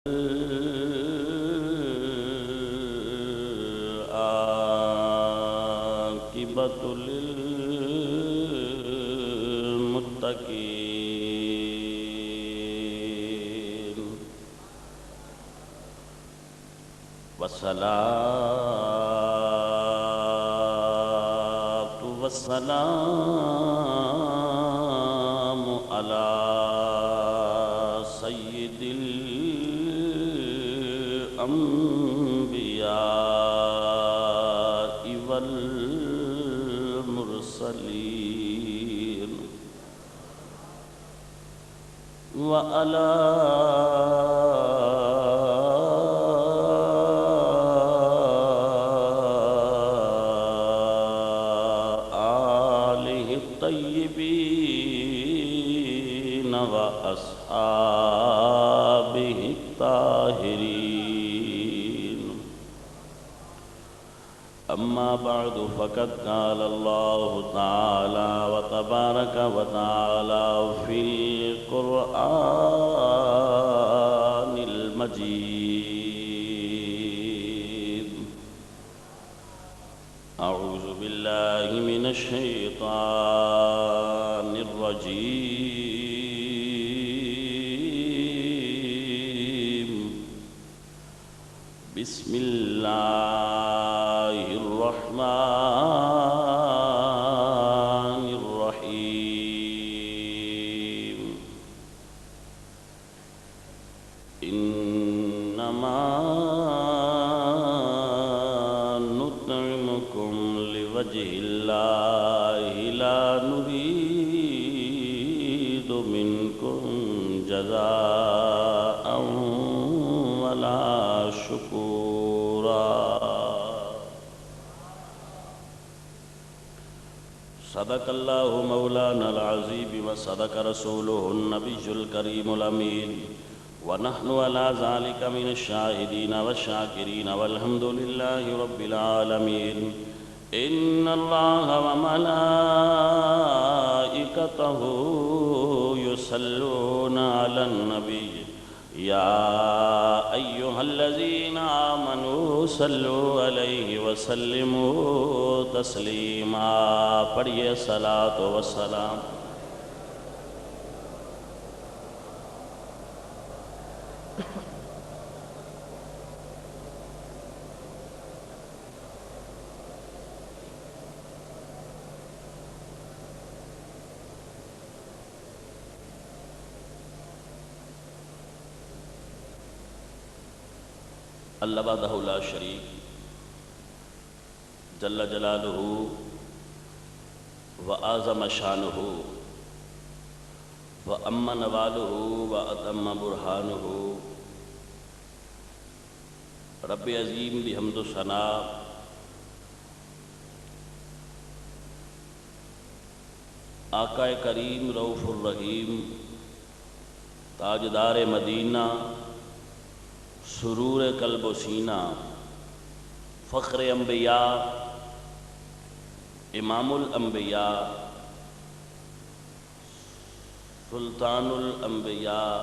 العاقبة للمتقين والصلاة والسلام على سيد الأنبياء والمرسلين وعلى آله الطيبين وأصحابه الطاهرين. أما بعد فقد قال الله تعالى وتبارك وتعالى في القرآن المجيد: أعوذ بالله من الشيطان الرجيم. بسم الله الرحمن الرحيم. إنما نطعمكم لوجه الله لا نريد منكم جزاء ولا شكورا. صدق الله مولانا العظيم وصدق رسوله النبي الكريم الأمين، ونحن على ذلك من الشاهدين والشاكرين والحمد لله رب العالمين. إن الله وملائكته يصلون على النبي يا أيها الذين آمنوا صلوا عليه وسلموا تسلیما. پڑھیے صلاۃ و سلام. اللہ وحدہ لا شریک جل جلالہ وأعظم شانہ وأم نوالہ وأتم برہانہ. رب عظیم بحمد و ثناء آقا کریم رؤوف الرحیم تاجدار مدینہ سرور قلب و سینہ فخر انبیاء امام الانبیاء سلطان الانبیاء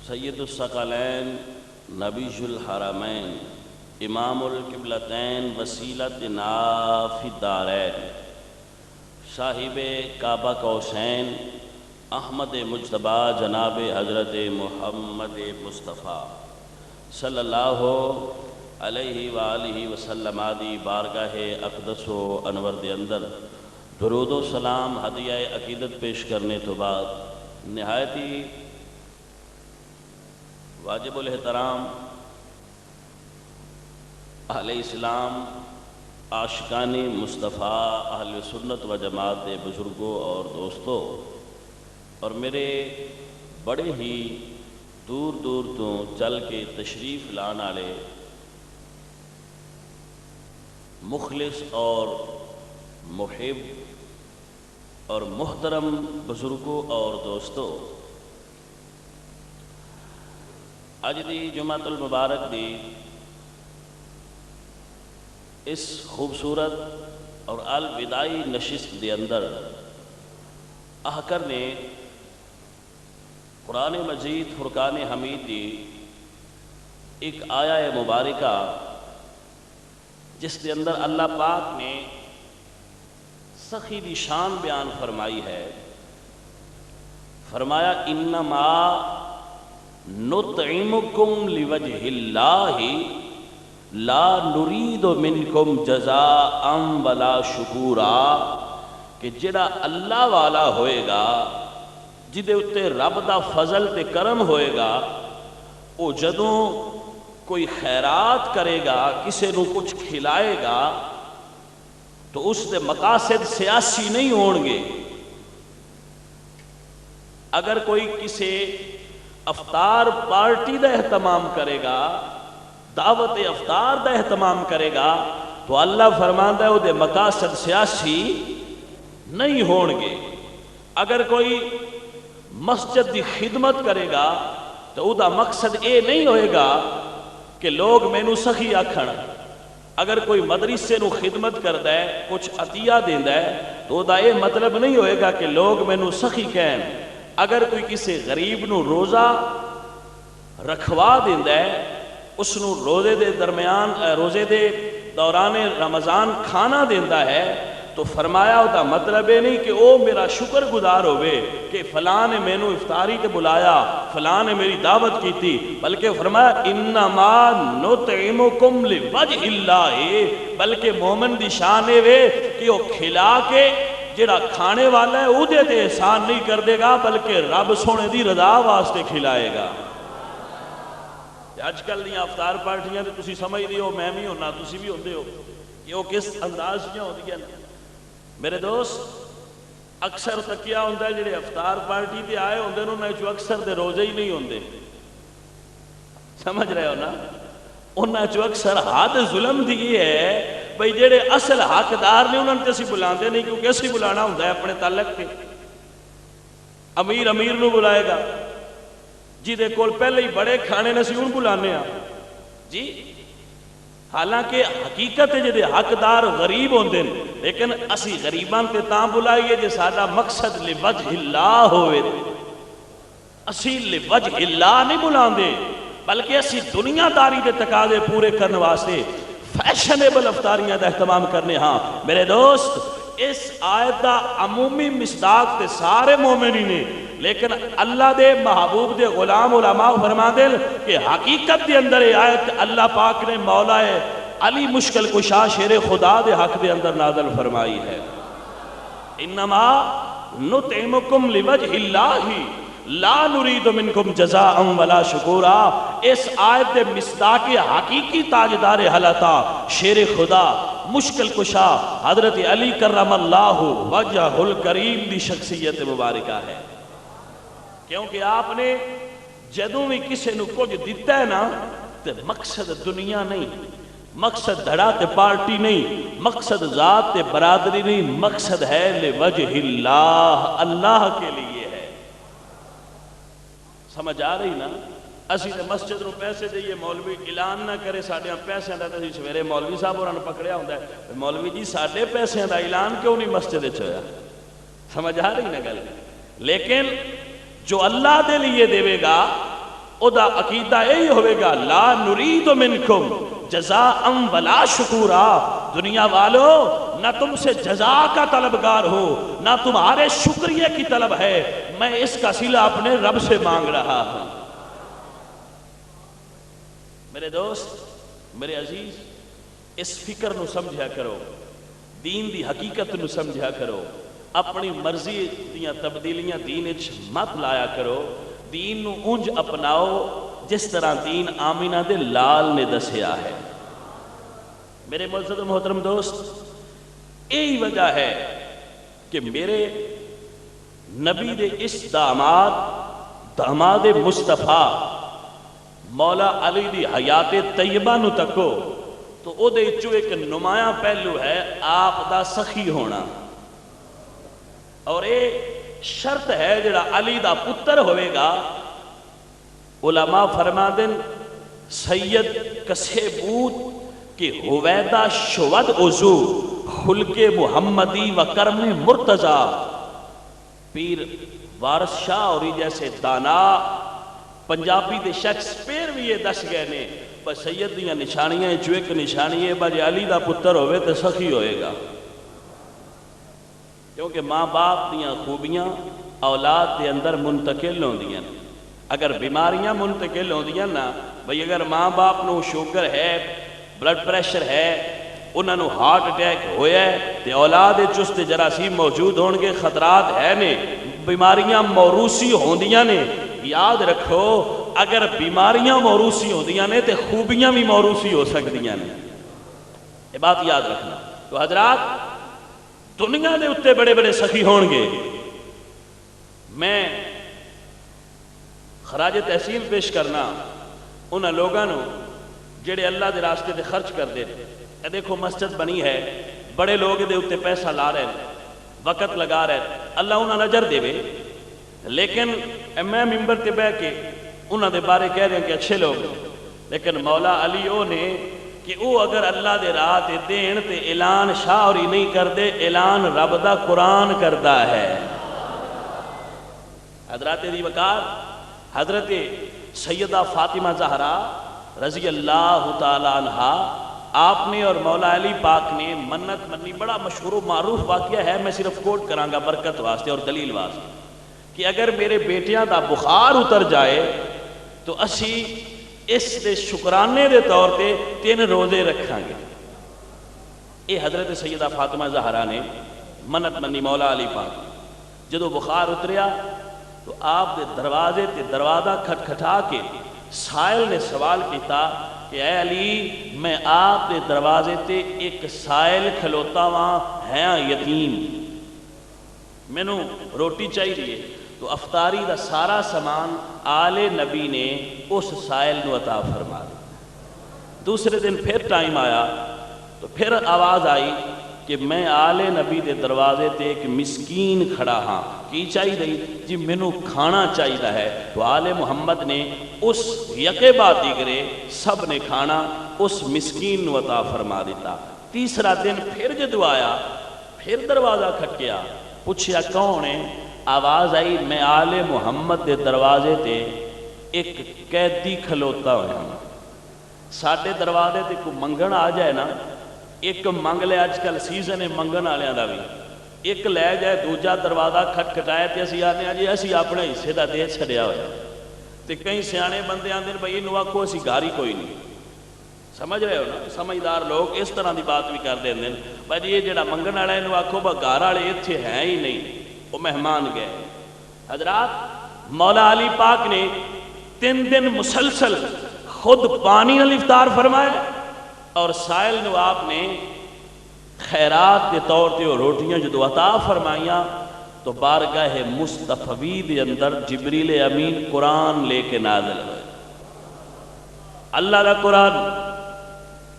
سید الثقلین نبی الحرمین امام القبلتین وسیلتنا فی الدارین صاحب کعبہ قوسین احمد مجتبیٰ جناب حضرت محمد مصطفیٰ صلی اللہ علیہ وآلہ وسلم دی بارگاہ اقدس و انور دے اندر درود و سلام ہدیہ عقیدت پیش کرنے تو بعد نہایتی واجب الاحترام اہل اسلام عاشقان مصطفیٰ اہل سنت و جماعت دے بزرگوں اور دوستوں اور میرے بڑے ہی دور دور تو چل کے تشریف لان والے مخلص اور محب اور محترم بزرگوں اور دوستوں، اج دی جمعۃ المبارک دی اس خوبصورت اور الوداعی نشست دے اندر احکر نے قرآن مجید فرقان حمید دی ایک آیہ مبارکہ جس کے اندر اللہ پاک نے سخی دی شان بیان فرمائی ہے. فرمایا انما نطعمکم لوجہ اللہ لا نرید منکم جزاء ولا شکورا، کہ جڑا اللہ والا ہوئے گا، جدے اتے رب دا فضل تے کرم ہوئے گا، وہ جدوں کوئی خیرات کرے گا، کسے نو کچھ کھلائے گا، تو اس دے مقاصد سیاسی نہیں ہون گے. اگر کوئی کسی افطار پارٹی دا اہتمام کرے گا، دعوت افطار دا اہتمام کرے گا، تو اللہ فرماندا ہے وہ دے مقاصد سیاسی نہیں ہون گے. اگر کوئی مسجد دی خدمت کرے گا تو او دا مقصد اے نہیں ہوئے گا کہ لوگ مینو سخی آکھن. اگر کوئی مدرسے نو خدمت کردا ہے، کچھ عطیہ دیندا ہے، تو دا اے مطلب نہیں ہوئے گا کہ لوگ مینو سخی کہن. اگر کوئی کسی غریب نو روزہ رکھوا دیندا ہے، اس نو روزے دے دوران رمضان کھانا دیندا ہے، تو فرمایا دا مطلب یہ نہیں کہ او میرا شکر گزار ہوئے کہ فلاں نے مینو افطاری تے بلایا، فلاں نے میری دعوت کی تھی، بلکہ فرمایا انما نطعمکم لوجہ اللہ، بلکہ مومن دی شان ہے کہ وہ کھلا کے جڑا کھانے والا ہے اودے تے احسان نہیں کر دے گا، بلکہ رب سونے دی رضا واسطے کھلائے گا. آج کل دیاں افطار پارٹیاں تے تسی سمجھ دیو میں بھی ہونا، تسی بھی ہوندے ہو، کہ وہ کس انداز میں ہوندی ہیں. میرے دوست اکثر تکیہ ہوندہ ہے جڑے افطار پارٹی تے آئے ہوندے انہوں نے اکثر دے روزے ہی نہیں ہوندے. سمجھ رہے ہو نا؟ انہوں نے اکثر حد ظلم دی ہے بھئی جڑے اصل حقدار نے انہوں نے اسی بلاندے نہیں، کیونکہ اسی بلانا ہوندہ ہے اپنے تعلق کے. امیر نو بلائے گا، جی دے کول پہلے ہی بڑے کھانے نے سی ان بلانے ہیں جی. حالانکہ حقیقت ہے جدے حقدار غریب ہوندے ہیں، لیکن اسی غریبان تے تاں بلائیے جے ساڈا مقصد لوجہ اللہ ہوئے. اسی لوجہ اللہ نہیں بلاندے، بلکہ اسی دنیا داری دے تقاضے پورے کرنے واسطے فیشنیبل افطاریاں دا اہتمام کرنے. ہاں میرے دوست، اس آیت دا عمومی مصداق تے سارے مومنی نے، لیکن اللہ دے محبوب دے غلام علماء فرما دے کہ حقیقت دے اندر آیت اللہ پاک نے مولا علی مشکل کشا شیر خدا دے حق دے اندر نازل فرمائی ہے. انما نطعمکم لوجہ اللہ لا نرید منکم جزاء ولا شکورا. اس آیت دے مصداق حقیقی تاجدار حلتا شیر خدا مشکل کشا حضرت علی کرم اللہ وجہ الکریم دی شخصیت مبارکہ ہے. کیونکہ آپ نے جدوں بھی کسی نو کچھ دیتا ہے نا، تو مقصد دنیا نہیں، مقصد دھڑا تے پارٹی نہیں، مقصد ذات تے برادری نہیں، مقصد ہے لوجہ اللہ، اللہ کے لیے ہے. سمجھ آ رہی نا؟ اسی نے مسجد نو پیسے دئیے، مولوی اعلان نہ کرے ساڑھے پیسے دا، تو سویرے مولوی صاحب انہوں نے پکڑیا ہوندہ ہے مولوی جی ساڑھے پیسے دا اعلان کیوں نہیں مسجد چھویا. سمجھ آ رہی نا گل؟ لیکن جو اللہ دے لیے دے گا او دا عقیدہ یہی ہوئے گا لا نرید منکم جزاء ولا شکورا. دنیا والو نہ تم سے جزا کا طلبگار ہو، نہ تمہارے شکریہ کی طلب ہے، میں اس کا صلہ اپنے رب سے مانگ رہا ہوں. میرے دوست، میرے عزیز، اس فکر نو سمجھا کرو، دین دی حقیقت نو سمجھا کرو. اپنی مرضی دیاں تبدیلیاں دین اچھ مت لایا کرو. دین نو انج اپناؤ جس طرح دین آمینہ دے لال نے دسیا ہے. میرے معزز و محترم دوست، یہی وجہ ہے کہ میرے نبی دے اس داماد مصطفیٰ مولا علی دی حیات طیبہ نو تکو تو او دے چو ایک نمایاں پہلو ہے آپ دا سخی ہونا. اور ایک شرط ہے جڑا علی دا پتر ہوئے گا، علماء فرما دن سید کسے بود کہ ہویدہ شود عضو خلق محمدی و کرم مرتضی. پیر وارث شاہ اور جیسے دانا پنجابی دے شیکسپیئر بھی یہ دس گئے نے پر سید دیاں نشانیاں جو ایک نشانی ہے بجے علی دا پتر ہوئے تو سخی ہوئے گا، کیونکہ ماں باپ دیاں خوبیاں اولاد دے اندر منتقل ہوندیاں، اگر بیماریاں منتقل ہوندیاں نا بھئی اگر ماں باپ نو شوگر ہے، بلڈ پریشر ہے، انہاں نو ہارٹ اٹیک ہویا ہے تے اولاد چست جراثیم موجود ہون گے، خطرات ہے نے، بیماریاں موروثی ہوندیاں نے۔ یاد رکھو اگر بیماریاں موروثی ہوندیاں نے تے خوبیاں بھی موروثی ہو سکدیاں نے، یہ بات یاد رکھنا۔ تو حضرات دنیا دے اتے بڑے بڑے سخی ہون گے، میں خراج تحسین پیش کرنا انہاں لوگاں نو جڑے اللہ دے راستے دے خرچ کر دے۔ اے دیکھو مسجد بنی ہے، بڑے لوگ دے اتے پیسہ لا رہے ہیں، وقت لگا رہے ہیں، اللہ انہاں نظر دے وے، لیکن میں ممبر تے بہ کے انہاں دے بارے کہہ رہے ہیں کہ اچھے لوگ، لیکن مولا علی او نے کہ او اگر اللہ دے راہ تے دین تے اعلان شاعری نہیں کر دے، اعلان رب دا قرآن کردا ہے۔ حضرات دی وقار حضرت سیدہ فاطمہ زہرا رضی اللہ تعالیٰ عنہ آپ نے اور مولا علی پاک نے منت منی، بڑا مشہور و معروف واقعہ ہے، میں صرف کوٹ کروں گا برکت واسطے اور دلیل واسطے، کہ اگر میرے بیٹیاں دا بخار اتر جائے تو اسی اس دے شکرانے دے طور تے 3 روزے رکھاں گے۔ اے حضرت سیدہ فاطمہ زہرا نے منت منی مولا علی پاک، جدو بخار اتریا تو آپ دے دروازے تے دروازہ کھٹکھٹا کے سائل نے سوال کیتا کہ اے علی میں آپ دے دروازے تے ایک سائل کھلوتا وہاں ہے یتیم، میں نو روٹی چاہیے، تو افطاری دا سارا سامان آل نبی نے اس سائل نو عطا فرما دیا۔ دوسرے دن پھر ٹائم آیا تو پھر آواز آئی کہ میں آل نبی دے دروازے تے ایک مسکین کھڑا ہاں، کی چاہیے دی جی مینوں کھانا چاہیے ہے، تو آل محمد نے اس یقے بات دیگرے سب نے کھانا اس مسکین نو عطا فرما دیتا۔ تیسرا دن پھر جدو آیا، پھر دروازہ کھٹکیا، پوچھیا کون ہے؟ آواز آئی میں آل محمد دے دروازے تے ایک قیدی کھلوتا ہوا ہوں۔ ساڑھے دروازے تے کو منگن آ جائے نا، ایک منگ لے آج کل سیزن ہے منگن آلیاں دا بھی، ایک لے جائے دوجہ دروازہ کھٹکھٹائے تے اسی آنے آجی اسی اپنے حصے دا دے چھڑیا ہویا، تے کئی سیانے بندے آندے بھئی انہوں آکھو اسی گھاری کوئی نہیں، سمجھ رہے ہو نا؟ سمجھدار لوگ اس طرح دی بات بھی کر دیں دیں بھئی یہ جڑا منگن آلے انہوں آکھو با گھار آلے اتھے ہیں ہی نہیں، وہ مہمان گئے۔ حضرات مولا علی پاک نے 3 دن مسلسل خود پانی نال افطار فرمائے اور سائل نو آپ نے خیرات کے طور تے روٹیاں جدو عطا فرمائیاں تو بارگاہ مصطفی دے اندر جبریل امین قرآن لے کے نازل ہوئے۔ اللہ دا قرآن،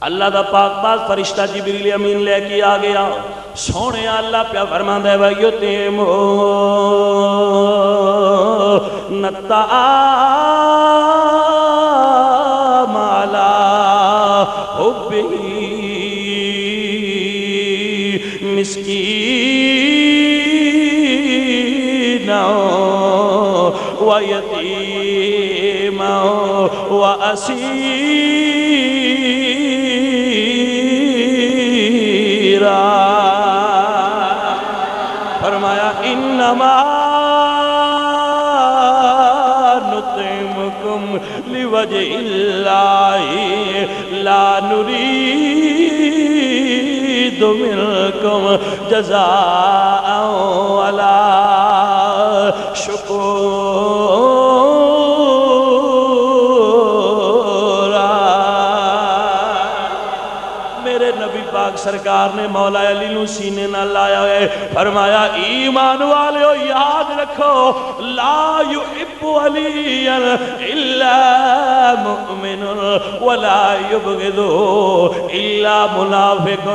اللہ دا پاک باز فرشتہ جبریل امین لے کے آ گیا، سونے اللہ پیا فرما دے وَيُتِمُ الطَّعَامَ عَلَىٰ حُبِّهِ مِسْكِينًا وَيَتِيمًا وَأَسِيرًا۔ فرمایا انما نطعمکم لوجہ اللہ لا نرید منکم جزاء ولا شکورا۔ میرے نبی پاک سرکار نے مولا علی نو سینے نہ لایا ہے، فرمایا ایمان والےو یاد رکھو لا یحب علی الا مؤمن ولا یبغض الا منافق۔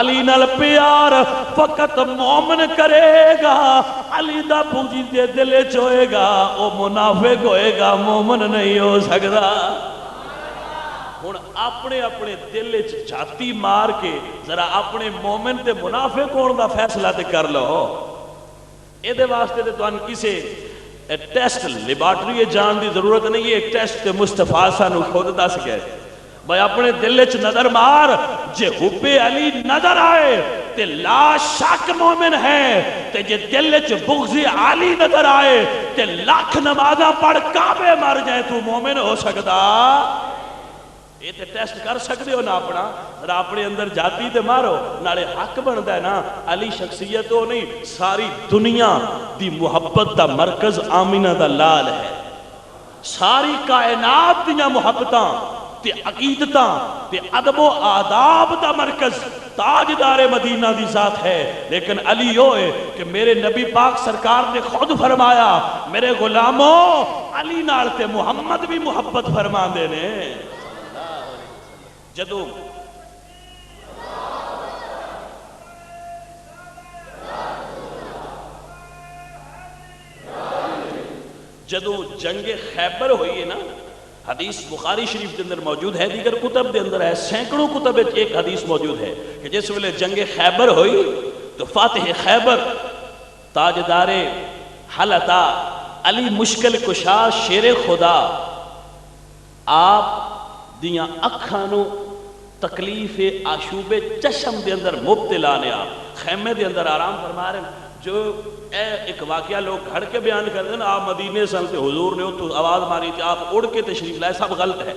علی نال پیار فقط مومن کرے گا، علی دا پوجی دے دل چ ہوئے گا، او منافق ہوئے گا، مومن نہیں ہو سکتا۔ ہن اپنے اپنے دل چ جاتی مار کے ذرا اپنے مومن تے منافق ہون دا فیصلہ تے کر لو۔ یہ واسطے تو کسی ٹیسٹ لیبارٹری جان دی ضرورت نہیں ہے. ایک ٹیسٹ مصطفیٰ سانو خود دس گئے بھائی اپنے دل چ نظر مار جے حب علی نظر آئے تے لا شک مومن ہے تے جے دل چ بغض علی نظر آئے تے لاکھ نمازاں پڑھ کعبے مر جائے تو مومن ہو سکتا. یہ تے ٹیسٹ کر سکتے ہو نا اپنا ذرا اپنے اندر جاتی تے مارو نالے حق بنتا ہے نا. علی شخصیت تو نہیں ساری دنیا دی محبت دا مرکز آمینہ دا لال ہے. ساری کائنات دیاں محبتاں تے عقیدتاں تے ادب و آداب دا مرکز تاجدار مدینہ دی ذات ہے. لیکن علی ہوئے کہ میرے نبی پاک سرکار نے خود فرمایا میرے غلاموں علی نال تے محمد بھی محبت فرما دے نے. جدو جنگ خیبر ہوئی ہے نا حدیث بخاری شریف کے اندر موجود ہے دیگر کتب دے اندر ہے سینکڑوں کتب ایک حدیث موجود ہے کہ جس ویلے جنگ خیبر ہوئی تو فاتح خیبر تاجدار حلتا علی مشکل کشا شیر خدا آپ دیاں اکھانو تکلیف آشوب چشم دے اندر مبتلا نے آپ خیمے دے اندر آرام فرما رہے ہیں. جو ایک واقعہ لوگ گھڑ کے بیان کر دیں نا آپ مدینے سے حضور نے تو آواز ماری تھی آپ اڑ کے تشریف لائے سب غلط ہے.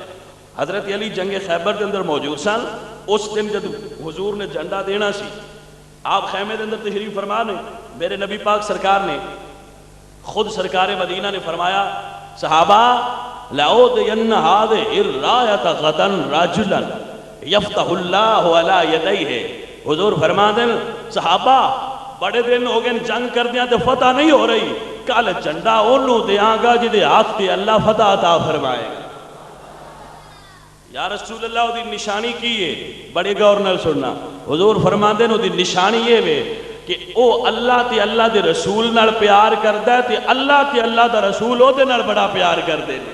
حضرت علی جنگ خیبر دے اندر موجود سن. اس دن جب حضور نے جھنڈا دینا سی آپ خیمے دے اندر تشریف فرما نے میرے نبی پاک سرکار نے خود سرکار مدینہ نے فرمایا صحابہ لَأُوْدِيَنَّ هَذِهِ الرَّایَةَ غَدًا رَجُلًا یفتح اللہ علی یدیہ. حضور فرما دیں صحابہ بڑے دن ہو گئے جنگ کر دیا تو فتح نہیں ہو رہی کل جھنڈا انہوں دیاں گا جدے ہاتھ تے اللہ فتح عطا فرمائے گا. یا رسول اللہ دی نشانی کی ہے بڑے غور نال سننا. حضور فرما دیں دی نشانی یہ وے کہ او اللہ تے اللہ دے رسول نال پیار کردا ہے تے اللہ تے اللہ دا رسول او دے نال بڑا پیار کردے نے.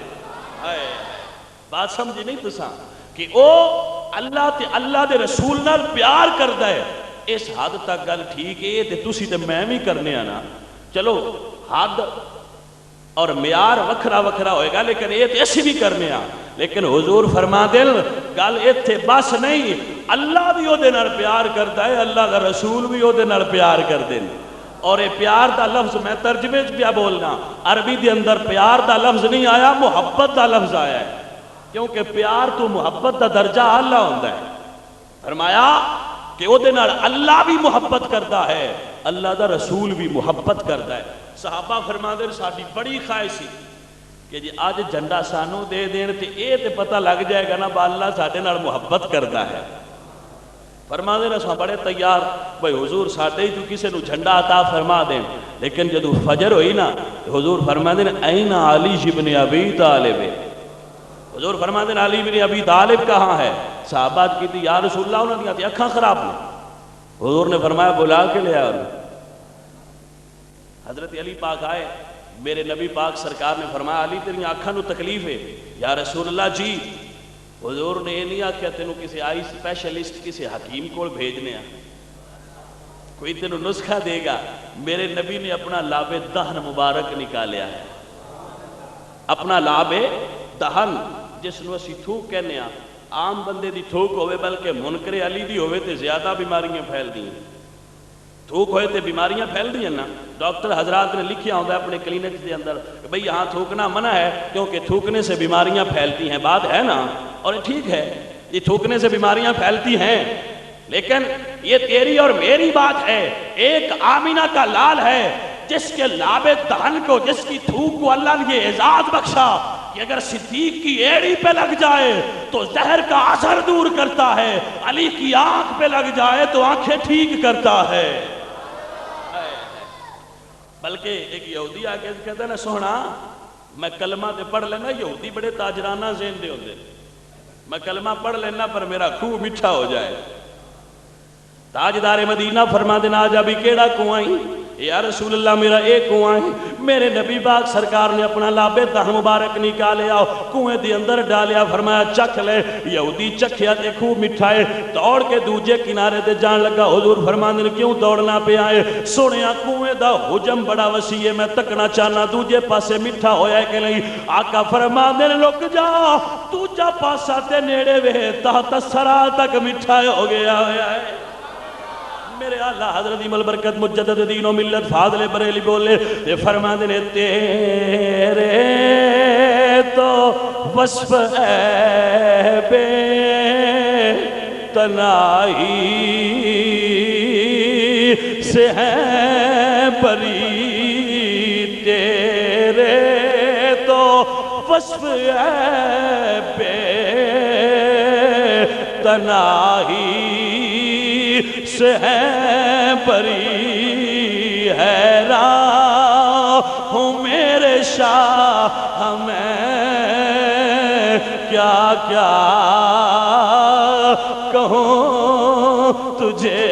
بات سمجھی نہیں تساں کہ او اللہ تے اللہ دے رسول نال پیار کردا ہے. اس حد تک گل ٹھیک ہے تے تسی تے میں بھی کرنے آنا چلو حد اور معیار وکھرا وکھرا ہوئے گا لیکن یہ تے اسی بھی کرنے آ. لیکن حضور فرما دل گل ایتھے بس نہیں اللہ بھی او دے نال پیار کردا ہے اللہ دا رسول بھی او دے نال پیار کردے نے. اور یہ پیار دا لفظ میں ترجمے چ پیا بولنا عربی دے اندر پیار دا لفظ نہیں آیا محبت دا لفظ آیا ہے کیونکہ پیار تو محبت دا درجہ اعلیٰ ہوتا ہے. فرمایا کہ او دے نال اللہ بھی محبت کرتا ہے اللہ دا رسول بھی محبت کرتا ہے. صحابہ فرما دے ساڈی بڑی خواہش سی کہ جی آج جھنڈا سانو دے دین تے اے تے پتہ لگ جائے گا نا با اللہ ساڈے نال محبت کرتا ہے. فرما دے اساں بڑے تیار بھئی حضور ساڈے تو کسے نو جھنڈا عطا فرما دین. لیکن جدو فجر ہوئی نا حضور فرما دے این علی ابن ابی طالب. حضور فرما دے علی ابن ابی طالب کہاں ہے؟ صحابہ کی تھی یا رسول اللہ انہوں نے کہا تھی اکھاں خراب نے. حضور نے فرمایا بلا کے لے آئے. حضرت علی پاک آئے میرے نبی پاک سرکار نے فرمایا علی تیری آنکھاں نو تکلیف ہے؟ یا رسول اللہ جی. حضور نے یہ نہیں آکھیا تینوں کسی آئی سپیشلسٹ کسی حکیم کو بھیجنے ہیں کوئی تینوں نسخہ دے گا. میرے نبی نے اپنا لاب دہن مبارک نکالیا ہے. اپنا لاب دہن جس نو اسی تھوک کہنے ہیں عام بندے دی تھوک ہوئے بلکہ منکر علی دی ہوئے تے زیادہ بیماریاں پھیل دی ہیں. تھوک ہوئے تے بیماریاں پھیل دی ہیں نا. ڈاکٹر حضرات نے لکھیا ہوتا ہے اپنے کلینک کے اندر کہ بھئی یہاں تھوکنا منع ہے کیونکہ تھوکنے سے بیماریاں پھیلتی ہیں. بات ہے نا اور ٹھیک ہے یہ تھوکنے سے بیماریاں پھیلتی ہیں لیکن یہ تیری اور میری بات ہے. ایک آمینہ کا لال ہے جس کے لاب دہن کو جس کی تھوک کو اللہ نے یہ اعزاز بخشا کہ اگر صدیق کی ایڑی پہ لگ جائے تو زہر کا اثر دور کرتا ہے علی کی آنکھ پہ لگ جائے تو آنکھیں ٹھیک کرتا ہے. بلکہ ایک یہودی آگے کہتا ہے نا سونا میں کلمہ تے پڑھ لینا. یہودی بڑے تاجرانہ ذہن دے ہوندے میں کلمہ پڑھ لینا پر میرا خوہ میٹھا ہو جائے. تاجدار مدینہ فرما دینا آج ابھی کیڑا کنوائی یا رسول اللہ میرا ایک کنواں ہے. میرے نبی پاک سرکار نے اپنا لابے تہ مبارک نکالیا, کنویں دے اندر ڈالیا, فرمایا چکھ لے. یہودی چکھیا تے خوب میٹھا ہے, دوڑ کے دوجے کنارے تے جان لگا. حضور فرماندے نے کیوں دوڑنا پیا ہے؟ سونیا کنویں دا حجم بڑا وسیع ہے, میں تکنا چاہنا دوجے پاسے میٹھا ہویا ہے کہ نہیں. آقا فرماندے نے رک جا, دوجا پاسا تے نیڑے وے تحت سرا تک میٹھا ہو گیا ہے. میرے آلہ حضرت امام البرکت مجدد دین و ملت فاضل بریلی بولے تے فرماندے نے تیرے تو وصف عیب تنہائی سے ہے بری, تیرے تو وصف عیب تنہائی سے ہے بری. حیران ہوں میرے شاہ میں کیا کیا کہوں تجھے.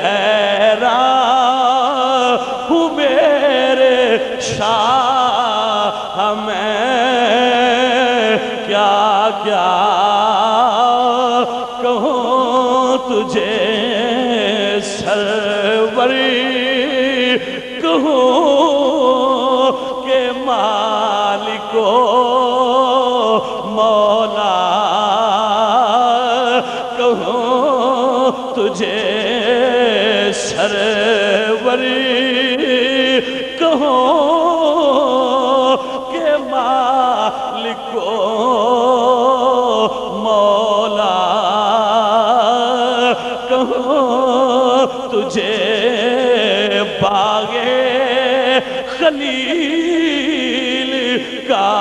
حیران ہوں میرے شاہ میں کیا کیا کہوں تجھے. سروری کہوں کہ مالکو مولا کہوں تجھے. سروری کہوں کہ مالکو مولا کہوں تجھے. باغے خلیل کا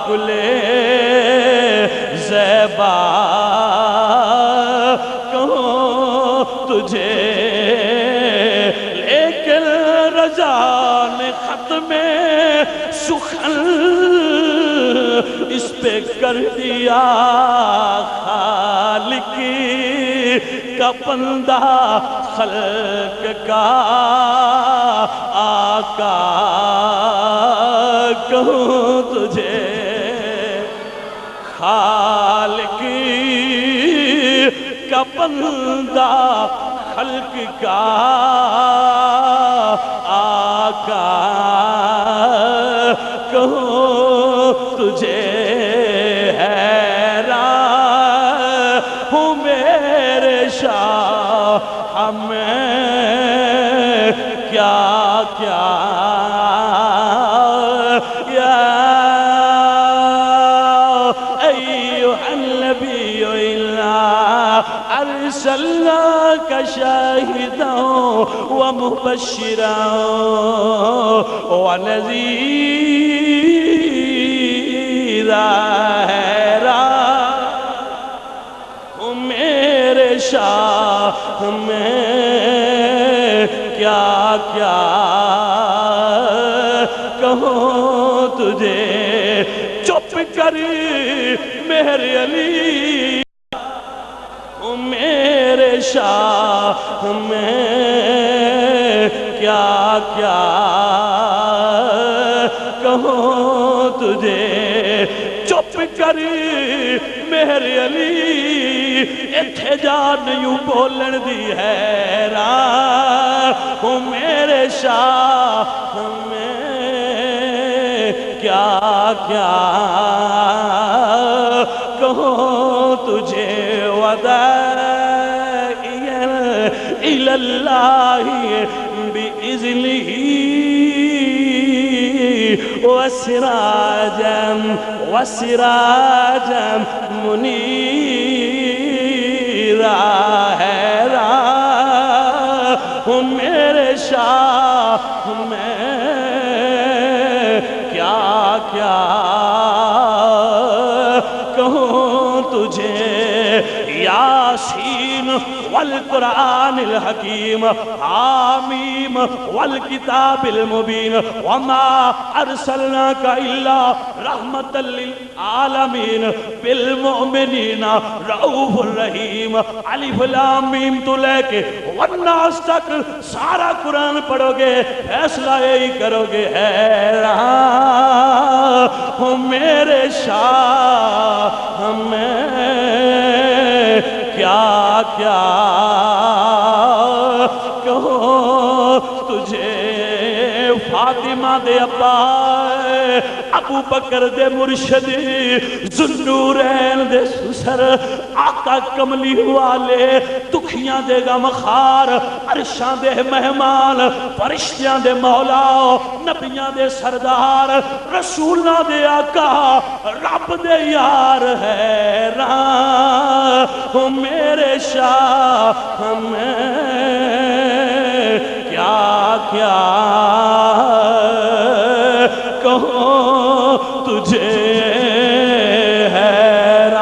گلے زیبا کہوں تجھے. لیکن رضا نے ختم سخن اس پہ کر دیا. خالق کا بندہ خلق کا آقا کہوں تجھے. خالق کا بندہ خلق کا آقا کہوں تجھے. ہمیں کیا کیا یا ایوہ النبی الا ارسلناک شاہدا ومبشرا ونذیرا. میرے شاہ میں کیا کیا کہوں تجھے. چپ کر میرے علی, میرے شاہ میں کیا کیا کہوں تجھے. چپ کر میرے علی, اتھے جان یوں بولن دی حیران ہوں میرے شاہ میں کیا کیا کہوں تجھے. وداعیا الی اللہ بإذنہ وسراجا منیرا. حیران ہوں میرے شاہ میں کیا کیا کہوں تجھے. یاسین والقرآن الحکیم حامیم والکتاب المبین وما ارسلناک الا رحمت للعالمین بالمؤمنین رؤوف الرحیم الف لام میم تو لے کے والناس تک سارا قرآن پڑھو گے فیصلہ یہی کرو گے ہو میرے شاہ میں کیا کیا کہو تجھے فاطمہ دے ابا ابو بکر دے مرشدی ذوالنورین دے سسر آقا کملی والے دکھیاں دے غمخار عرشاں دے مہمان فرشتیاں دے مولا نبیاں دے سردار رسولاں دے آقا رب دے یار حیران میرے شاہ میں کیا کیا کہو تجھے حیران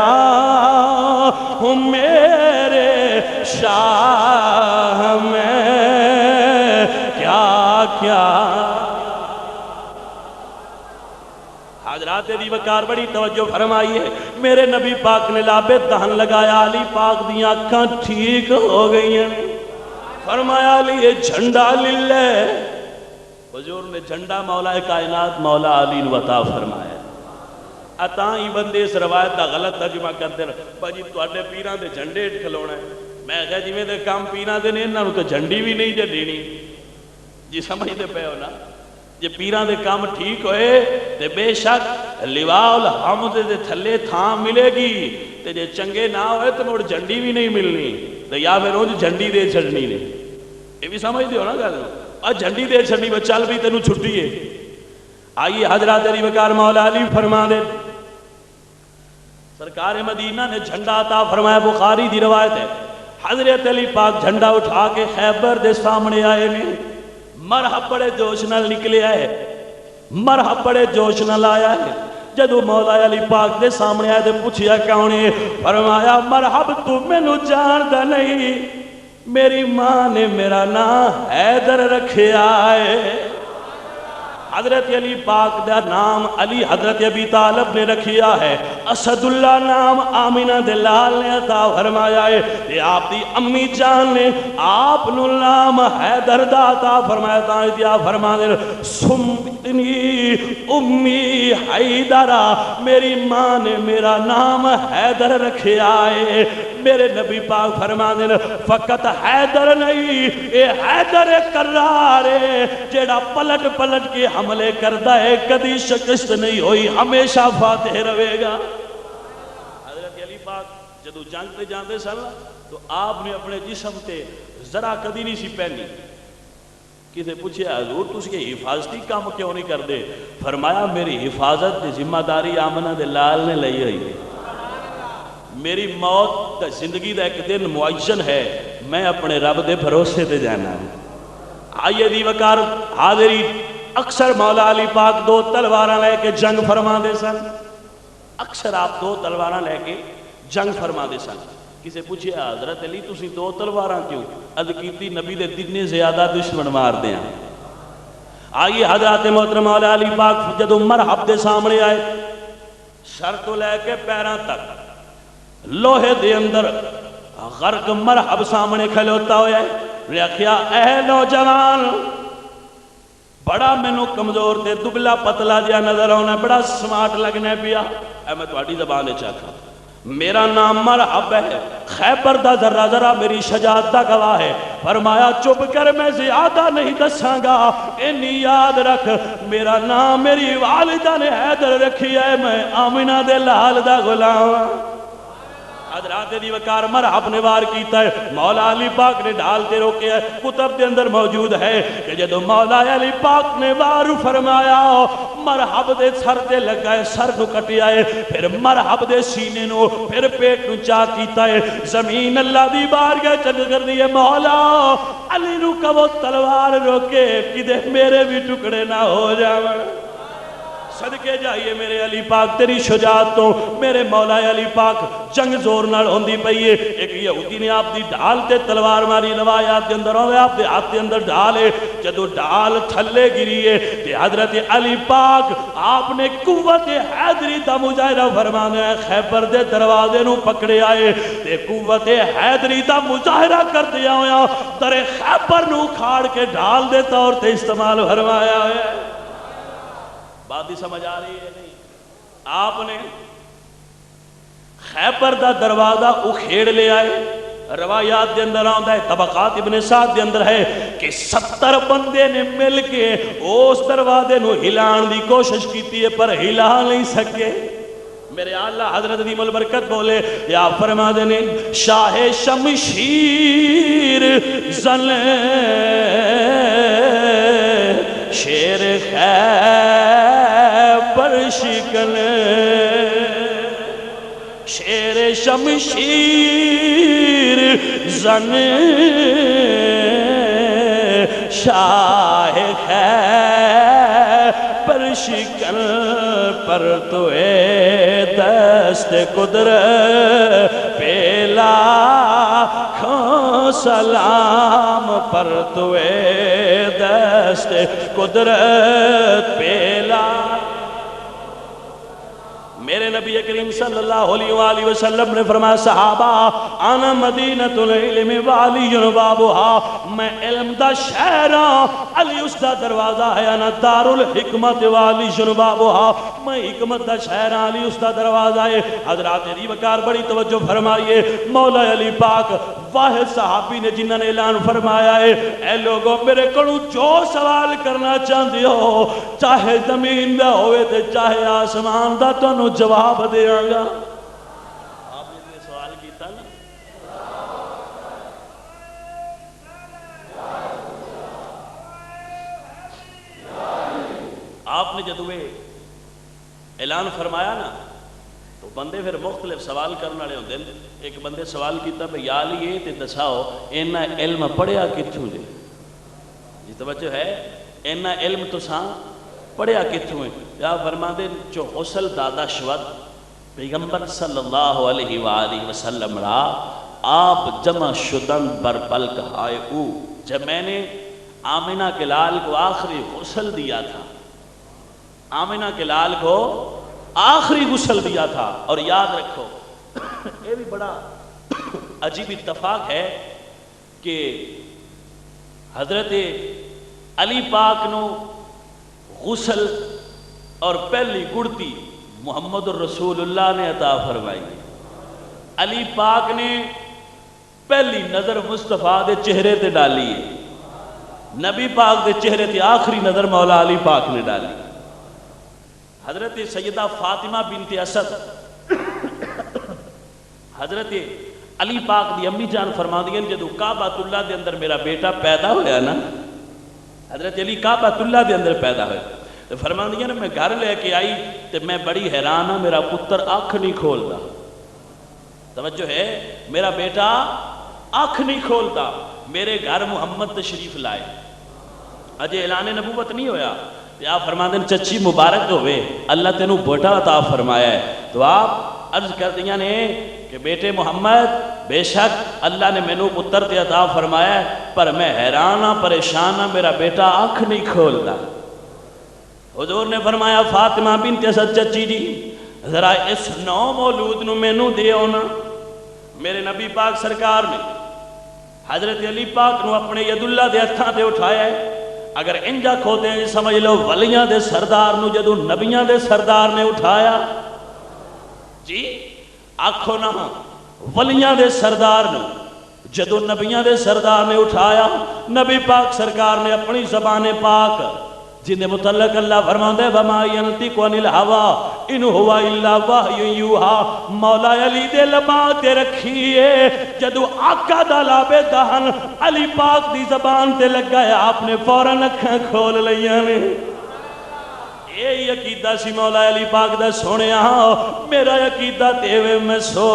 میرے شاہ میں کیا کیا حضرات دی وقار بڑی توجہ فرمائی ہے میرے نبی پاک نے لابے دہن لگایا علی پاک دی آنکھاں ٹھیک ہو گئی ہیں فرمایا علی یہ جھنڈا للہ حضور نے جھنڈا مولا کائنات مولا علی نے عطا فرمایا اتاں ہی بندے اس روایت دا غلط ترجمہ کرتے رہے باجی تواڈے پیراں دے جھنڈے کھلونا ہے میں کہا جویں دے کام پیراں دے نے انہاں نوں تے جھنڈی بھی نہیں جڑینی جی سمجھدے پئے ہو نا جے پیراں دے کام ٹھیک ہوئے تے بے شک لواء الحمد دے تھلے تھاں ملے گی تے جے چنگے نہ ہوئے تے مڑ جھنڈی بھی نہیں ملنی تے یا پھر اونج جھنڈی دے چھڑنی نے یہ بھی سمجھ دیو نا گل اور جھنڈی دے چھڑنی میں چل بھی تینوں چھٹی ہے آئیے حضرات علی وقار مولا علی فرما دے سرکار مدینہ نے جھنڈا عطا فرمایا بخاری دی روایت ہے حضرت علی پاک جھنڈا اٹھا کے خیبر دے سامنے آئے نے مرحب بڑے جوش نال نکلے آئے مرحب بڑے جوش نال آیا ہے جدو مولا علی پاک دے سامنے آئے دے پوچھیا کون ہے فرمایا مرحب تو میں نو جاندہ نہیں میری ماں نے میرا نام حیدر رکھے آئے حضرت علی پاک دا نام علی حضرت ابی طالب نے رکھیا ہے اسد اللہ نام آمینہ دلال نے عطا فرمایا ہے یہ آپ دی امی جان نے آپ نو نام حیدر دا عطا فرمایا تھا فرما دے سمتنی امی حیدرہ میری ماں نے میرا نام حیدر رکھیا ہے میرے نبی پاک فرما دے فقط حیدر نہیں اے حیدر کرار ہے جیڑا پلٹ پلٹ کے حملے کردہ ہے کدی شکست نہیں ہوئی ہمیشہ فاتح روے گا حضرت علی پاک جدو جنگ تے جاندے سن تو آپ نے اپنے جسم تے ذرا کدی نہیں سی پہنی کسے پوچھے حضور تو اس کے حفاظتی کام کیوں نہیں کر دے فرمایا میری حفاظت دی ذمہ داری آمنہ دے لال نے لئی ہوئی میری موت دا زندگی دا ایک دن معین ہے میں اپنے رب دے بھروسے دے جانا آئیے دی وقار حاضری اکثر مولا علی پاک دو تلواراں لے کے جنگ فرما دے سن اکثر آپ دو تلواراں لے کے جنگ فرما دے سن کسے پوچھے حضرت علی تسی دو تلواراں کیوں عرض کیتی نبی دے دن زیادہ دشمن مار دیں آئیے حضرت محترم مولا علی پاک جدو مرحب دے سامنے آئے سر تو لے کے پیراں تک لوہے دے اندر غرق مرحب سامنے کھلوتا ہویا ہے رکھیا اے نوجوان بڑا مینو کمزور تے دبلا پتلا جیا نظر ہونا بڑا سمارٹ لگنے پیا اے میں تواڈی زبان چاہتا میرا نام مرحب ہے خیبر دا ذرہ ذرہ میری شجاعت دا گواہ ہے فرمایا چپ کر میں زیادہ نہیں دساں گا انی یاد رکھ میرا نام میری والدہ نے حیدر رکھی ہے میں آمینہ دے لال دا غلام حضرات دی وقار مرحب نے وار کیتا ہے مولا علی پاک نے ڈھالتے روکے ہے کتب دے اندر موجود ہے کہ جدو مولا علی پاک نے وار فرمایا مرحب دے سر دے لگا ہے سر نو کٹیا ہے پھر مرحب دے سینے نو پھر پیٹ نو چا کیتا ہے زمین اللہ دی بارگاہ چل کر دی ہے مولا علی نو کبو تلوار روکے کدے میرے بھی ٹکڑے نہ ہو جاون صدقے جائیے میرے علی پاک تیری شجاعت تو میرے مولا علی پاک جنگ زور نال ہوندی پئی ہے ایک یہودی نے آپ دی ڈھال تے تلوار ماری روایات دے اندر ہوئے آپ دے ہاتھ دے اندر ڈھال ہے جدو ڈھال تھلے گری ہے تے حضرت علی پاک آپ نے قوت حیدری دا مظاہرہ فرمانے خیبر دے دروازے نو پکڑے آئے تے قوت حیدری دا مظاہرہ کر دیا ہویا در خیبر نو کھاڑ کے ڈھال دے طور تے استعمال فرمایا ہے بات ہی سمجھ آ رہی ہے نہیں آپ نے خیبر دا دروازہ اکھیڑ لے آئے روایات دے اندر آندہ ہے طبقات ابن سعد دے اندر ہے کہ 70 بندے نے مل کے اس دروازے نو ہلان دی کوشش کیتی ہے پر ہلا نہیں سکے میرے اللہ حضرت عظیم البرکت بولے یا فرما دینے شاہ شمشیر زن شیر خیبر شکن شیر شمشیر زن شاہ خیبر شکن پر تو اے دست قدرت پیلا سلام پر تو اے دست قدرت پیلا میرے نبی کریم صلی اللہ علیہ وآلہ وسلم نے فرمایا صحابہ انا مدینۃ العلم وعلی بابها میں علم دا شہر علی اس دا دروازہ ہے انا دار الحکمت وعلی بابها میں حکمت دا شہر علی اس دا دروازہ ہے حضرات ری وقار بڑی توجہ فرمائیے مولا علی پاک واحد صحابی نے جنہوں نے اعلان فرمایا ہے اے لوگوں میرے کڑو جو سوال کرنا چاہتے ہو چاہے زمین دا ہوئے تے چاہے آسمان دا تو انہوں جواب دے آگا آپ نے یہ سوال کیتا نا آپ نے جدوے اعلان فرمایا نا تو بندے پھر مختلف سوال کرنے والے ہوتے ہیں ایک بندے سوال کیتا بھئی یا علی یہ تے دساؤ اینا علم پڑھیا کتھوں دے یہ توجہ ہے اینا علم تو ساں پڑھیا کتھوں ہے یا فرما دے جو غسل دادا شود پیغمبر صلی اللہ علیہ وآلہ وسلم را آپ جمع شدن بر پلک آئے او جب میں نے آمنہ کے لال کو آخری غسل دیا تھا آمنہ کے لال کو آخری غسل دیا تھا اور یاد رکھو یہ بھی بڑا عجیب اتفاق ہے کہ حضرت علی پاک نو غسل اور پہلی گڑتی محمد الرسول اللہ نے عطا فرمائی علی پاک نے پہلی نظر مصطفیٰ دے چہرے تے ڈالی ہے نبی پاک دے چہرے تے آخری نظر مولا علی پاک نے ڈالی حضرت سیدہ فاطمہ بنت اسد حضرت علی پاک دی امی جان فرما دیں جدو کعبۃ اللہ دے اندر میرا بیٹا پیدا ہویا نا حضرت علی کعبۃ اللہ دے اندر پیدا ہویا تو فرما دیں میں گھر لے کے آئی تو میں بڑی حیران ہوں میرا پتر آنکھ نہیں کھولتا توجہ ہے میرا بیٹا آنکھ نہیں کھولتا میرے گھر محمد تشریف لائے اجے اعلان نبوت نہیں ہویا یا فرما دیں چچی مبارک ہوئے اللہ تینوں بیٹا عطا فرمایا ہے تو آپ عرض کر دیا نے کہ بیٹے محمد بے شک اللہ نے مینوں پتر تے عطا فرمایا ہے پر میں حیران ہاں پریشان ہاں میرا بیٹا آنکھ نہیں کھولتا حضور نے فرمایا فاطمہ بنت اسد چچی جی ذرا اس نو مولود نو مینوں دے ہونا میرے نبی پاک سرکار نے حضرت علی پاک نو اپنے ید اللہ دے ہتھاں تے اٹھایا ہے اگر انجا کھوتے ہیں سمجھ لو ولیاں دے سردار نو جدو نبیاں دے سردار نے اٹھایا جی آنکھو نہ ولیاں دے سردار نو جدو نبیاں دے سردار نے اٹھایا نبی پاک سرکار نے اپنی زبان پاک جن متعلق اللہ فرماندے وَمَا يَنْتِقُ عَنِ الْهَوَىٰ إِنْ هُوَ إِلَّا وَحْيٌ يُوحَىٰ مولا علی دے لباتے رکھیے جدو آقا دا لابے دہن علی پاک دی زبان تے لگا ہے آپ نے فوراً اکھاں کھول لیاں نے یہ عقیدہ سی مولا علی پاک دا سونے آؤ میرا عقیدہ تیوے میں سو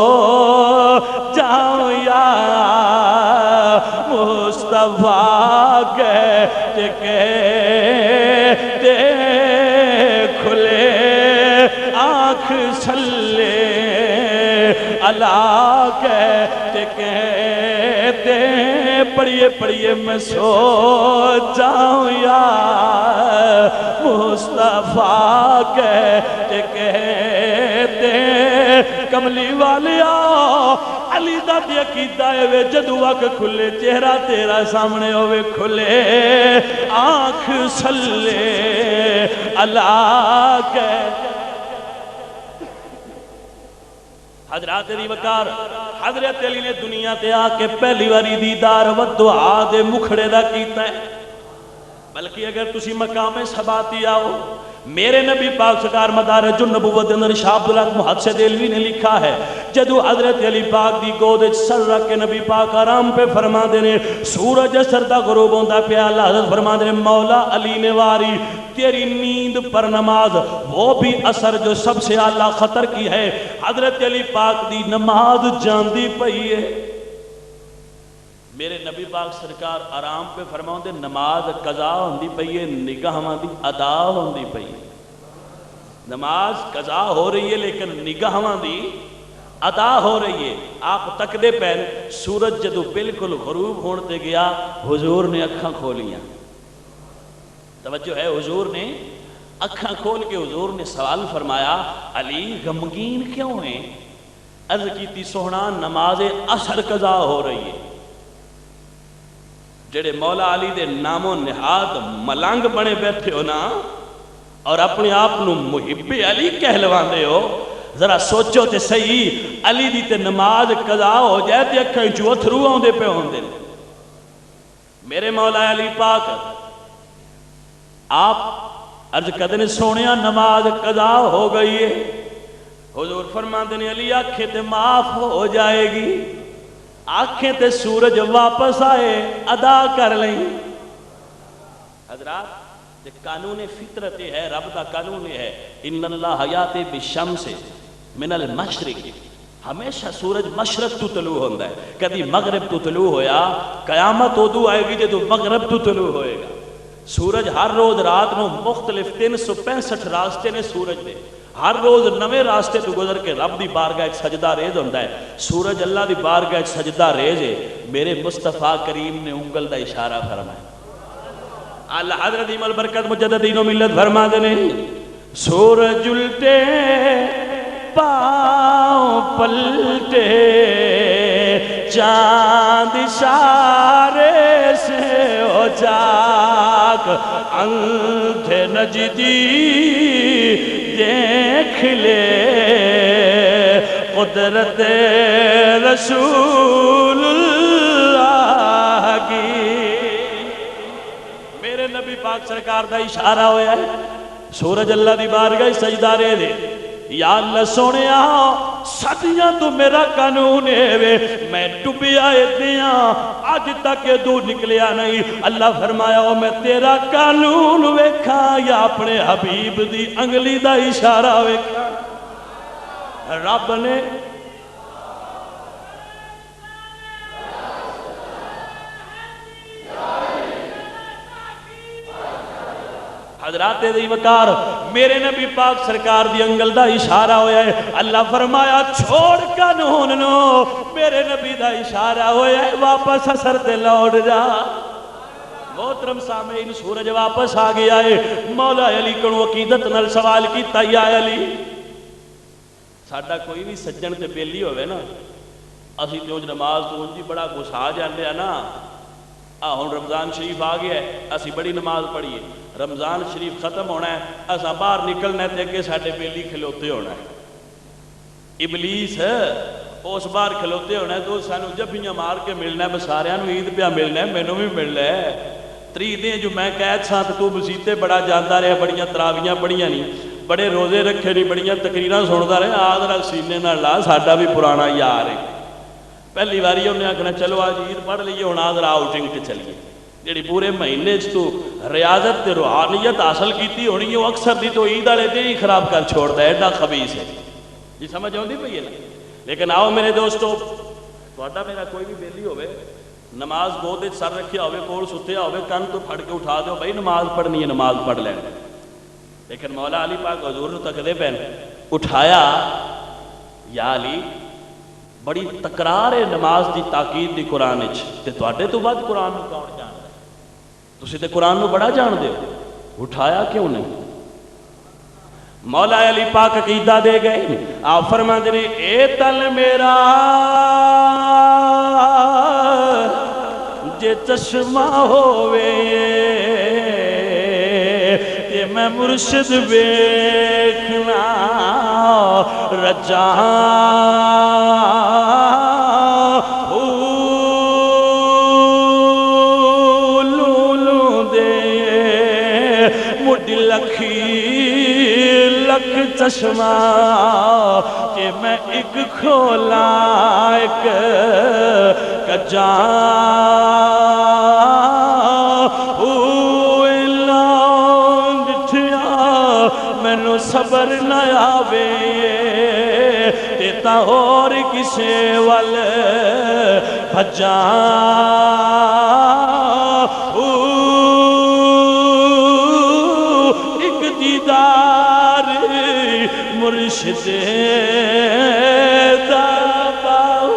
جاؤں یا مصطفیٰ کہتے کہتے کھلے آنکھ چھلے اللہ کہتے پڑھیے پڑھیے میں سو جاؤں یا مصطفیٰ کہتے کملی والیا علی دا دی عقیدہ ہے جدو اک کھلے چہرہ تیرا سامنے ہوئے کھلے آنکھ چھلے اللہ کہتے حضرات علی وقار حضرت علی نے دنیا تے آ کے پہلی واری دیدار و دعا دے مکھڑے دا کیتا ہے بلکہ اگر تسی مقام ثباتی آؤ میرے نبی پاک سرکار مدارج النبوت اندر شاہ عبدالحق محدث دہلوی نے لکھا ہے جدو حضرت علی پاک دی گود سر رکھ کے نبی پاک آرام پہ فرما دینے سورج سر دا غروب ہوندہ پہ اللہ حضرت فرما دینے مولا علی نے واری تیری نیند پر نماز وہ بھی اثر جو سب سے اعلیٰ خطر کی ہے حضرت علی پاک دی نماز جاندی پئی ہے میرے نبی پاک سرکار آرام پہ فرماؤں دے نماز قضا ہوندی پئی ہے نگاہاں دی ادا ہوندی پئی ہے نماز قضا ہو رہی ہے لیکن نگاہاں دی ادا ہو رہی ہے آپ تک دے پہن سورج جدو بالکل غروب ہونے گیا حضور نے اکھاں کھولیاں توجہ ہے حضور نے اکھاں کھول کے حضور نے سوال فرمایا علی غمگین کیوں ہیں عرض کیتی سوہنا نماز اثر قضا ہو رہی ہے جڑے مولا علی دے نام و نہاد ملنگ بنے بیٹھے ہو نا اور اپنے آپ نو محب علی کہلوان دے ہو ذرا سوچو تے صحیح علی دی تے نماز قضا ہو جائے تے اکھاں جو اتھرو آن دے پہ ہون دے میرے مولا علی پاک آپ عرض کدنے سونیا نماز قضا ہو گئی ہے حضور فرمان دینے علی آنکھیں تے معاف ہو جائے گی آنکھیں تے سورج واپس آئے ادا کر لیں حضرات یہ قانون فطرت ہے رب دا قانون ہے ان اللہ حیات بالشمس من المشرق ہمیشہ سورج مشرق تو طلوع ہوندہ ہے کدی مغرب تو طلوع ہویا قیامت ادو آئے گی جدو مغرب تو طلوع ہوئے گا سورج ہر روز رات نو مختلف 365 راستے نے سورج دے ہر روز نوے راستے تو گزر کے رب دی بارگاہ ایک سجدہ ریز ہوندہ ہے سورج اللہ دی بارگاہ ایک سجدہ ریز ہے میرے مصطفیٰ کریم نے انگل دا اشارہ فرمایا اللہ حضرت امام البرکت مجددین و ملت فرما دینے سورج الٹے پاؤں پلٹے چاند اشارے سے ہو جاک اندھے نجدی دیکھ لے قدرت رسول اللہ کی میرے نبی پاک سرکار دا اشارہ ہویا ہے سورج اللہ دی بارگاہ سجدہ رے دے یا اللہ سونے آؤ صدیاں تو میرا قانون ہے میں ڈبیا دیاں آج تک یہ دو نکلیا نہیں اللہ فرمایا ہو میں تیرا قانون ویکھا یا اپنے حبیب دی انگلی دا اشارہ ویکھا رب نے حضرات دی وقار میرے نبی پاک سرکار دی انگل دا اشارہ ہویا ہے اللہ فرمایا چھوڑ قانون نو میرے نبی دا اشارہ ہویا ہے واپس اثر تے لوٹ جا محترم سامعین سورج واپس آ گیا ہے مولا علی کنو عقیدت نال سوال کیتا یا علی ساڈا کوئی بھی سجن تے بیلی ہوئے نا اسی جو نماز تو انجی بڑا گسا جاندے ہیں نا ہن رمضان شریف آ گیا ہے اسی بڑی نماز پڑھیے رمضان شریف ختم ہونا ہے اسا باہر نکلنا ہے تے کہ ساڈے بیلی کھلوتے ہونا ہے ابلیس اس بار کھلوتے ہونا ہے تو سانو جبیاں مار کے ملنا ہے بساریاں نو عید پہ ملنا ہے مینوں بھی ملنا ہے 3 دن جو میں قید سا تو مسیتے بڑا جاندا رہا بڑیاں تراویاں پڑھیاں نہیں بڑے روزے رکھے نہیں بڑیاں تقریراں سندا رہا آدھرا سینے نال لا ساڈا بھی پرانا یار ہے پہلی باری انہیں آکھنا چلو آج عید پڑھ لیے ہن آدھرا آؤٹنگ تے چلیے جیڑی پورے مہینے تو ریاضت تے روحانیت حاصل کیتی ہونی ہے وہ اکثر دی تو عید والے دن ہی خراب کر چھوڑتا ہے ایڈا خبیث ہے جی سمجھ آؤندی پئی ہے نا لیکن آؤ میرے دوستو تہاڈا میرا کوئی بھی بیلی ہوئے نماز گود وچ سر رکھیا ہوئے کول ستیا ہوئے کن تو پھڑ کے اٹھا دو بھائی نماز پڑھنی ہے نماز پڑھ لین لیکن مولا علی پاک حضور نو تکدے پین اٹھایا یا علی بڑی تکرار ہے نماز دی تاکید دی قرآن وچ تے تواڈے تو بعد قرآن نو کون جاندا ہے؟ تسی تے قرآن نو بڑا جان دے ہو، اٹھایا کیوں نہیں؟ مولا علی پاک عقیدہ دے گئے، آپ فرماندے نے اے تل میرا جے چشمہ ہووے تے میں مرشد ویکھنا رجا لولو دے مڈی لکھ چشمہ کہ میں ایک کھولا ایک کجا مینو صبر نہ آوے دیتا اور کسے ول بھجا ایک دیدار مرشد دا پاؤ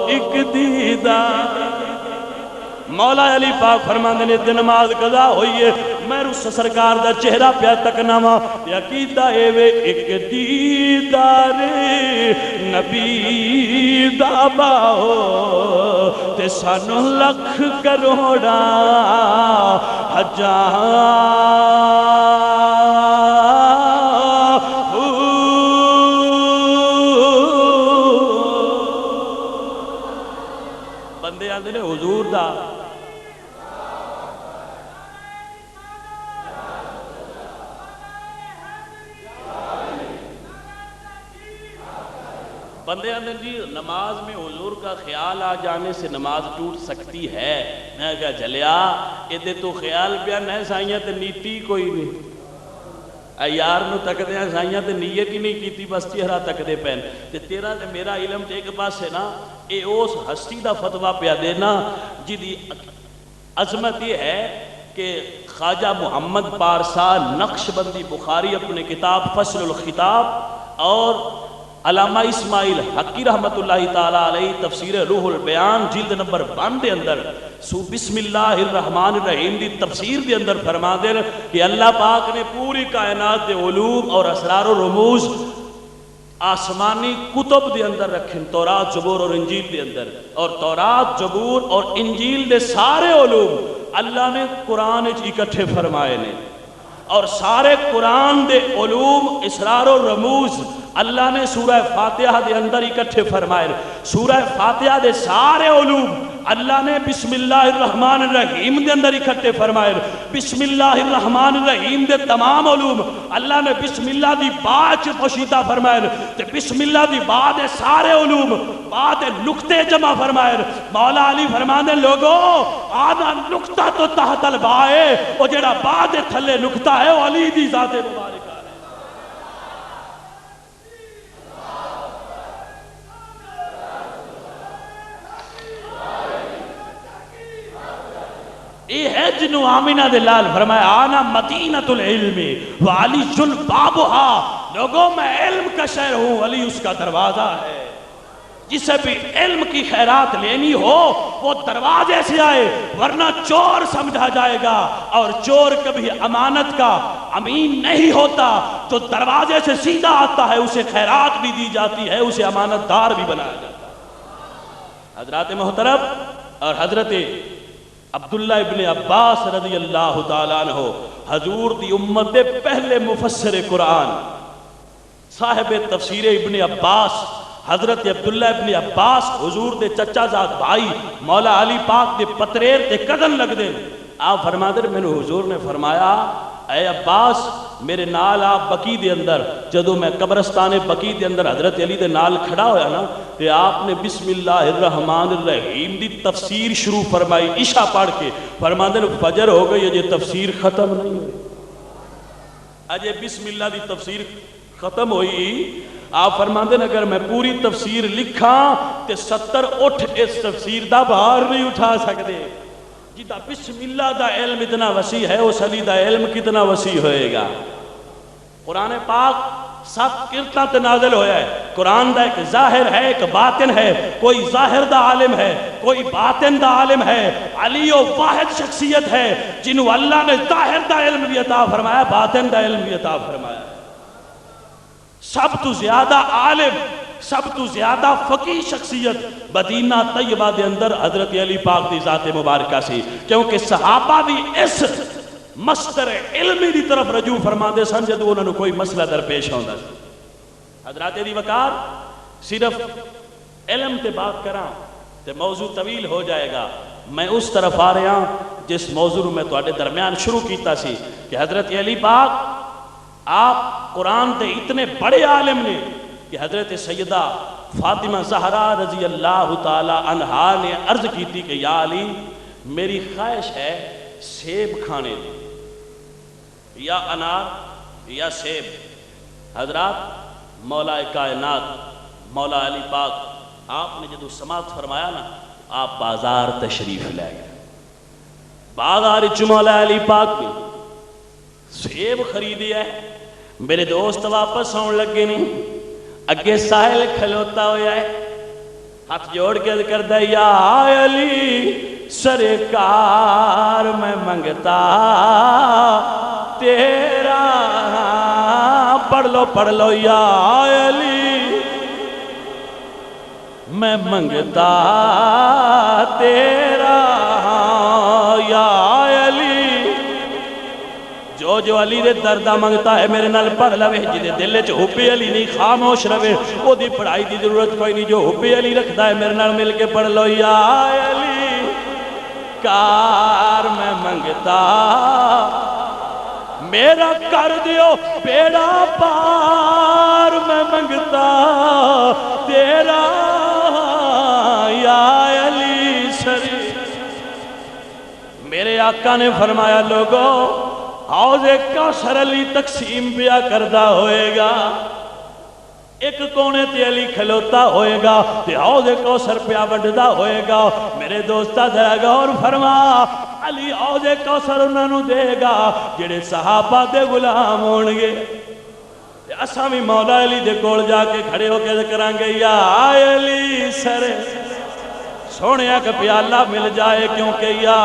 ایک دیدار مولا علی پاک فرماندے نے دن نماز قضا ہوئی ہے میں اس سرکار دا چہرہ پیا تکنا وا عقیدہ اے وے ایک دیدار نبی دا باہو تے سانو لکھ کروڑا ہزار بندے آندے نے حضور دا بندے اندر جی نماز میں حضور کا خیال آ جانے سے نماز ٹوٹ سکتی ہے. میں کہا جلیا ادھے تو خیال پیا نہ سائیاں تے نیتی کوئی نہیں یار نو تک دے سائیاں تے نیت ہی نہیں کیتی بس چہرہ تک دے پین تے تیرا تے میرا علم تے ایک پاس ہے نا اے اس ہستی دا فتویٰ پیا دینا جدی عظمت یہ ہے کہ خواجہ محمد پارسا نقشبندی بخاری اپنے کتاب فصل الخطاب اور علامہ اسماعیل حقی رحمت اللہ تعالیٰ علیہ تفسیر روح البیان جلد نمبر 52 دے اندر بسم اللہ الرحمن الرحیم دی تفسیر دے اندر فرما دے کہ اللہ پاک نے پوری کائنات دے علوم اور اسرار و رموز آسمانی کتب دے اندر رکھیں تورات زبور اور انجیل دے اندر اور تورات زبور اور انجیل دے سارے علوم اللہ نے قرآن اکٹھے فرمائے نے اور سارے قرآن دے علوم اسرار و رموز اللہ نے سورہ فاتحہ دے اندر اکٹھے فرمائے سورہ فاتحہ دے سارے علوم اللہ نے بسم اللہ الرحمن الرحیم دے اندر اکٹھے فرمائے بسم اللہ الرحمن الرحیم دے تمام علوم اللہ نے بسم اللہ دی باچ پوشیدہ فرمائے تے بسم اللہ دی بعد سارے علوم بعد نقطے جمع فرمائے مولا علی فرمانے لوگو آدھا نقطہ تو تحت البائے اور جڑا بعد تھلے نقطہ ہے وہ علی دی ذات مبارک یہ ہے جنہوں آمینہ دلال فرمایا آنا مدینۃ العلم وعلی جن بابہا لوگوں میں علم کا شہر ہوں علی اس کا دروازہ ہے جسے بھی علم کی خیرات لینی ہو وہ دروازے سے آئے ورنہ چور سمجھا جائے گا اور چور کبھی امانت کا امین نہیں ہوتا جو دروازے سے سیدھا آتا ہے اسے خیرات بھی دی جاتی ہے اسے امانت دار بھی بنایا جاتا ہے. حضرات محترم اور حضرت عبداللہ ابن عباس رضی اللہ تعالیٰ عنہ حضور دی امت دے پہلے مفسر قرآن صاحب تفسیر ابن عباس حضرت عبداللہ ابن عباس حضور دے چچا زاد بھائی مولا علی پاک دے پتریر دے قدن لگ دے آپ فرما دے میں نے حضور نے فرمایا اے عباس میرے نال آپ بقی دے اندر جدو میں قبرستان بقی دے اندر حضرت علی دے نال کھڑا ہویا نا کہ آپ نے بسم اللہ الرحمن الرحیم دی تفسیر شروع فرمائی عشاء پڑھ کے فرما دے فجر ہو گئی یہ تفسیر ختم نہیں ہوئی اجے بسم اللہ دی تفسیر ختم ہوئی آپ فرما دے اگر میں پوری تفسیر لکھا تے 70 اٹھ اس تفسیر دا بھار نہیں اٹھا سکتے جیتا بسم اللہ دا علم اتنا وسیع ہے اس علی دا علم کتنا وسیع ہوئے گا. قرآن پاک سب کرتاں تے نازل ہویا ہے۔ قرآن دا ایک ظاہر ہے ایک باطن ہے، کوئی ظاہر دا عالم ہے کوئی باطن دا عالم ہے۔ علی وہ واحد شخصیت ہے جنہوں اللہ نے ظاہر دا علم بھی عطا فرمایا باطن دا علم بھی عطا فرمایا۔ سب تو زیادہ عالم سب تو زیادہ فقیہ شخصیت مدینہ طیبہ دے اندر حضرت علی پاک دی ذات مبارکہ سی، کیونکہ صحابہ بھی اس مصدر علمی دی طرف رجوع فرما دے سن جدو انہوں نے کوئی مسئلہ درپیش ہوندا سی۔ حضرات دی وقار صرف علم تے بات کراں تے موضوع طویل ہو جائے گا، میں اس طرف آ رہا ہوں جس موضوع میں تواڈے درمیان شروع کیتا سی کہ حضرت علی پاک آپ قرآن دے اتنے بڑے عالم نے کہ حضرت سیدہ فاطمہ زہرا رضی اللہ تعالی عنہا نے عرض کی تھی کہ یا علی میری خواہش ہے سیب کھانے دی، یا انار یا سیب۔ حضرات مولا کائنات مولا علی پاک آپ نے جدو سماعت فرمایا نا آپ بازار تشریف لے گئے۔ بازار مولا علی پاک میں سیب خریدی ہے، میرے دوست واپس آن لگے نہیں، اگے ساحل کھلوتا ہویا ہے، ہاتھ جوڑ کے کردہ یا علی سرکار میں منگتا تیرا، پڑھ لو یا علی میں منگتا تیرا یا علی، جو علی دے دردہ منگتا ہے میرے نال پڑھ لوے، جدے دلے چ حب علی نہیں خاموش روے وہ دی پڑھائی دی ضرورت کوئی نہیں، جو حب علی رکھتا ہے میرے نال مل کے پڑھ لو یا علی کار میں منگتا میرا کر دیو بیڑا پار میں منگتا تیرا یا علی شریف۔ میرے آقا نے فرمایا لوگو حوض کوثر علی تقسیم پیا کردہ ہوئے گا، ایک کونے تے علی کھلوتا ہوئے گا تے حوض کوثر پیا وڈدا ہوئے گا۔ میرے دوستا ذرا غور فرما، علی حوض کوثر انہاں نوں دے گا جڑے صحابہ دے غلام ہون گے، تے اساں بھی مولا علی دے کول جا کے کھڑے ہو کے کراں گے یا علی سر سونیا کا پیالہ مل جائے، کیونکہ یا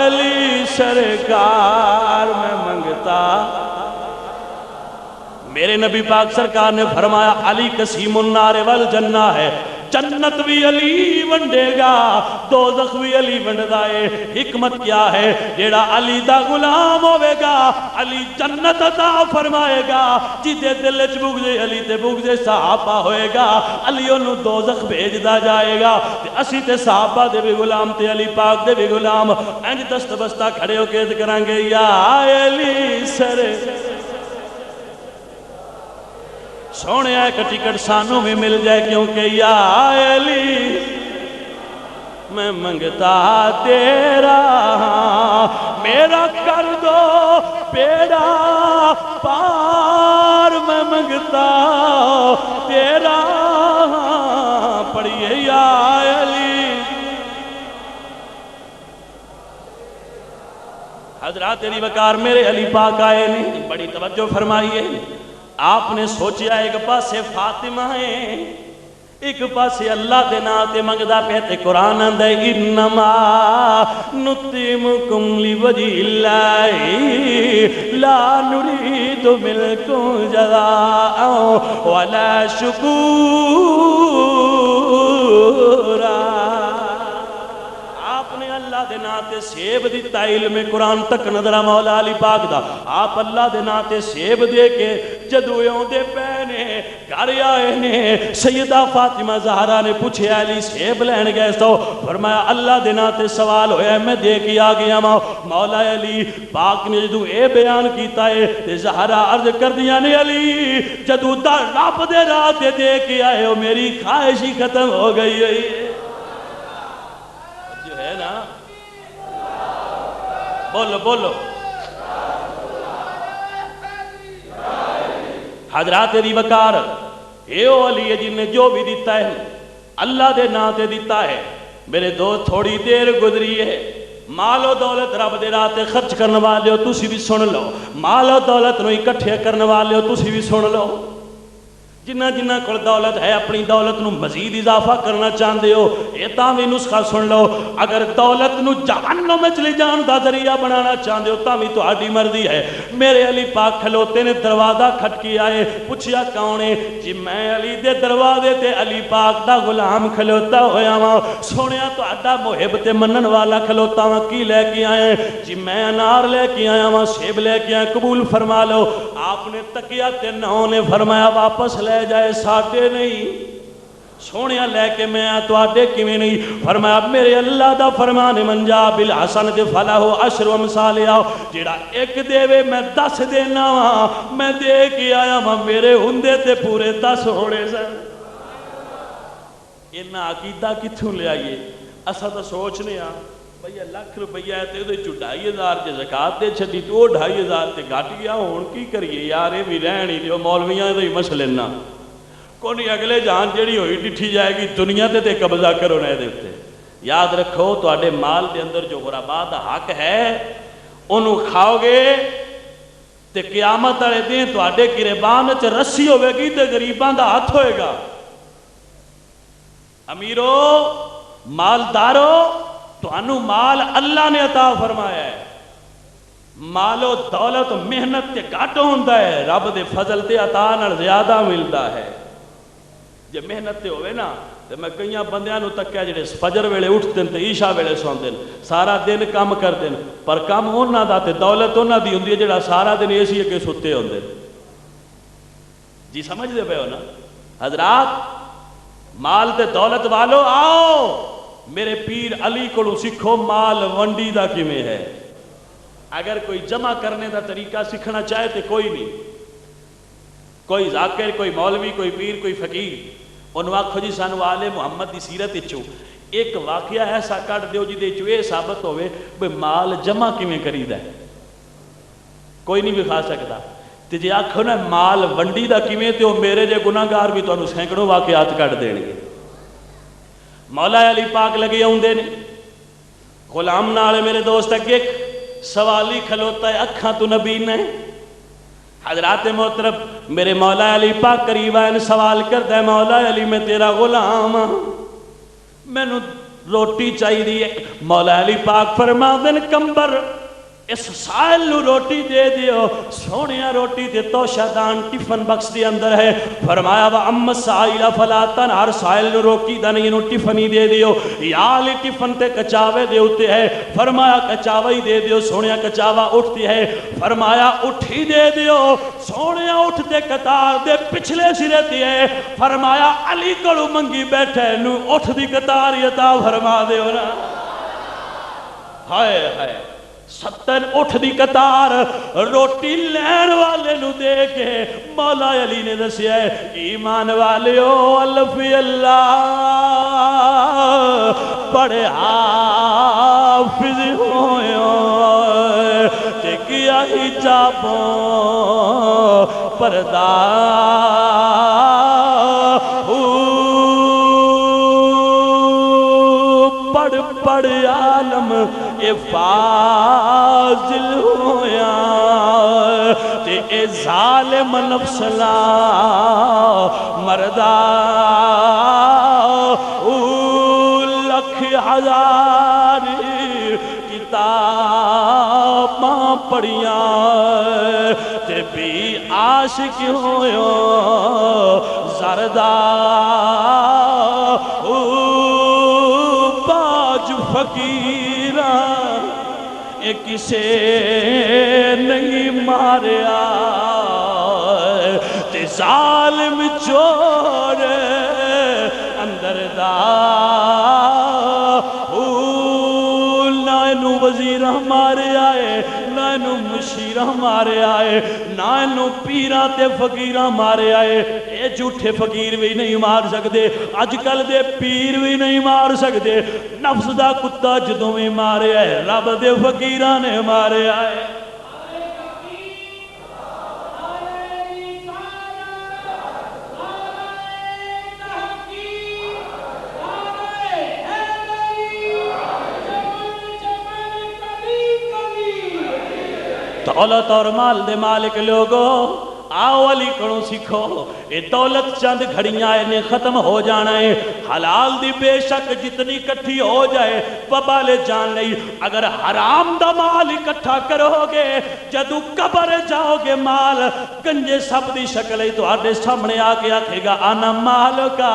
علی سرکار میں منگتا۔ میرے نبی پاک سرکار نے فرمایا علی قسیم النار والجنہ ہے، جنت بھی علی ونڈے گا دوزخ بھی علی ونڈدا ہے۔ حکمت کیا ہے؟ جیڑا علی دا غلام ہوئے گا علی جنت عطا فرمائے گا، جدے دل وچ بغض علی تے بغض صحابہ ہوئے گا علی انہوں دوزخ بھیجدا جائے گا۔ تے اسی تے صحابہ دے بھی غلام تے علی پاک دے بھی غلام انج دست بستہ کھڑے ہو کے کراں گے یا علی سر سونے ایک ٹکٹ سانوں میں مل جائے، کیونکہ یا علی میں منگتا تیرا میرا کر دو بیڑا پار، میں منگتا تیرا پڑھئے یا علی۔ حضرات تیری وقار میرے علی پاک آئے نہیں، بڑی توجہ فرمائیے۔ آپ نے سوچیا ایک پاسے فاطمہ ہے ایک پاسے اللہ دے ناتے منگدا پہتے قرآن دے انما نطعمکم لوجہ اللہ لا نرید منکم جزاء ولا شکورا۔ اللہ دے ناتے سیب دیتا علم قرآن تک نظرہ مولا علی پاک دا، آپ اللہ دے ناتے سیب دے کے جدویوں دے پہنے گھر آئے نے۔ سیدہ فاطمہ زہرا نے پوچھے علی سیب لین گئے تو فرمایا اللہ دے ناتے سوال ہویا ہے میں دے کے آگیا ماں۔ مولا علی پاک نے جدو اے بیان کیتا ہے تے زہرا عرض کر دیا نے علی جدو دا رب دے راتے دے کے آئے ہو میری خواہش ہی ختم ہو گئی ہے جو ہے نا۔ بولو بولو حضرات دی وقار اے او علی ہے جن نے جو بھی دیتا ہے اللہ دے ناتے دیتا ہے۔ میرے دوست تھوڑی دیر گزری ہے، مال و دولت رب دے راتے خرچ کرنے والے ہو تسی بھی سن لو، مال و دولت نو اکٹھے کرنے والے ہو تسی بھی سن لو۔ جنہ جنہ کو دولت ہے اپنی دولت نو مزید اضافہ کرنا چاہتے ہو، یہ تاوی نسخہ سن لو، اگر دولت نو جہنم میں چلے جان دا ذریعہ بنانا چاہتے ہو تاوی تو آڈی مرضی ہے۔ میرے علی پاک کھلوتے نے دروازہ کھٹکی آئے، پوچھیا کون ہے؟ جی میں علی دے دروازے تے علی پاک دا غلام کھلوتا ہویا ماں، سونیا تو آڈا محب تے منن والا کھلوتا ماں، کی لے کے آئے؟ جی میں انار لے کے آیا ماں، سیب لے کے آئے، قبول فرما لو۔ آپ نے تکیہ تے نو نے فرمایا واپس لے جائے، ساٹے نہیں سونیا لے کے میں تو آٹے کیویں نہیں؟ فرمایا میرے اللہ دا فرمان من جا بالحسنۃ فلہ عشر امثالہا، جڑا ایک دے وے میں 10 دینا وا، میں دے کے آیا وا، میرے ہوندے تے پورے 10 ہونے سن۔ انہاں عقیدہ کتھوں لے آئیے؟ اسا تو سوچنے ہاں بھئی لاکھ روپیہ ہے تے 2,500 تے زکات دے چھڈی تو 2,500 تے گھٹ گیا، ہن کی کریے یار؟ اے وی رہن ہی دیو، مولویاں دے مسئلے نا کونی، اگلے جان جڑی ہوئی ڈٹھی جائے گی، دنیا تے قبضہ کرو نہ دے تے۔ یاد رکھو تواڈے مال دے اندر جو غرباء دا حق ہے انہوں کھاؤ گے تے قیامت والے دن تواڈے گریبان وچ رسی ہوے گی تے غریباں دا ہاتھ ہوئے گا۔ امیرو مالدارو، تانوں مال اللہ نے عطا فرمایا ہے، مال و دولت محنت تے گھٹ ہوندا ہے، رب دے فضل تے عطا نال زیادہ ملدا ہے۔ جے محنت تے ہوئے نا تے میں کئیاں بندیاں نوں تکیا جڑے فجر ویلے اٹھدے تے عشاء ویلے سوندے سارا دن کام کردے، پر کام انہاں دا تے دولت انہاں دی ہوندی ہے جڑا سارا دن اے سی اگے ستے ہوندے۔ جی سمجھ دے پئے ہو نا حضرات؟ مال تے دولت والو آؤ میرے پیر علی کو سکھو مال ونڈی دا کیویں ہے۔ اگر کوئی جمع کرنے دا طریقہ سکھنا چاہے تو کوئی نہیں، کوئی ذاکر، کوئی مولوی، کوئی پیر، کوئی فقیر، انہوں آکھو جی سانو آل محمد دی سیرت اچھو ایک واقعہ ایسا کٹ دیو جی دے چو یہ ثابت ہوئے بھئی مال جمع کیویں کریدا ہے، کوئی نہیں بکھا سکتا۔ تے جی آکھو نا مال ونڈی دا کیویں تے وہ میرے جے گناہگار بھی تانوں سینکڑوں واقعات کٹ دین گے۔ مولا علی پاک لگے ہوندے نے، غلام نال میرے دوست اگے سوالی کھلوتا ہے، اکھاں تو نبی نے۔ حضرات محترم میرے مولا علی پاک قریب آئے سوال کرتا ہے، مولا علی میں تیرا غلام ہاں، میں نو روٹی چاہیے دی۔ مولا علی پاک فرما دن کمبر اس سائل نو روٹی دے دیو، سونیا روٹی دے تو شادان ٹفن بکس دے اندر ہے۔ فرمایا وا ام سائل فلا تنہر، سائل نو روکی دا نہیں، نو ٹفنی دے دیو، یا علی ٹفن تے کچاوے دے ہوتے ہے۔ فرمایا کچاوہ ہی دے دیو، سونیا کچاوہ اٹھتی ہے۔ فرمایا اٹھی دے دیو، سونیا اٹھتے قطار دے پچھلے سرے دی ہے۔ فرمایا علی کڑو منگی بیٹھے نو اٹھ دی قطار عطا فرما دیو نا۔ ہائے ہائے 70 اٹھ دی قطار روٹی لین والے نو دے کے مولا علی نے دسیا ہے، ایمان والیو الفی اللہ بڑے حافظ ہوئے تے کیا حجابوں پردہ پڑھ عالم اے فاضل ہویا تے اے ظالم نفس لا مردہ لکھ ہزار کتاباں پڑھیاں تے بھی عاشق ہویا زردہ فقیران اے کسے نہیں ماریا تے ظالم چور اندر دا نہ انو وزیر ہمارے آئے، نہ انو مشیر ہمارے آئے، نہ انو پیرہ تے فقیرہ ہمارے آئے۔ اے جھوٹے فقیر بھی نہیں مار سکتے، آج کل دے پیر بھی نہیں مار سکتے۔ نفس دا کتا جدوں میں مارے آئے، رب دے فقیرہ نے مارے آئے۔ دولت اور مال دے مالک لوگو آؤ علی کو سیکھو، اے دولت چند گھڑیاں نے ختم ہو جانا ہے، حلال دی بے شک جتنی کٹھی ہو جائے وبال جان نہیں، اگر حرام دا مال اکٹھا کرو گے جدو قبر جاؤ گے مال گنجے سب دی شکل ہی تو آٹے سامنے آکے آکھے گا آنا مال کا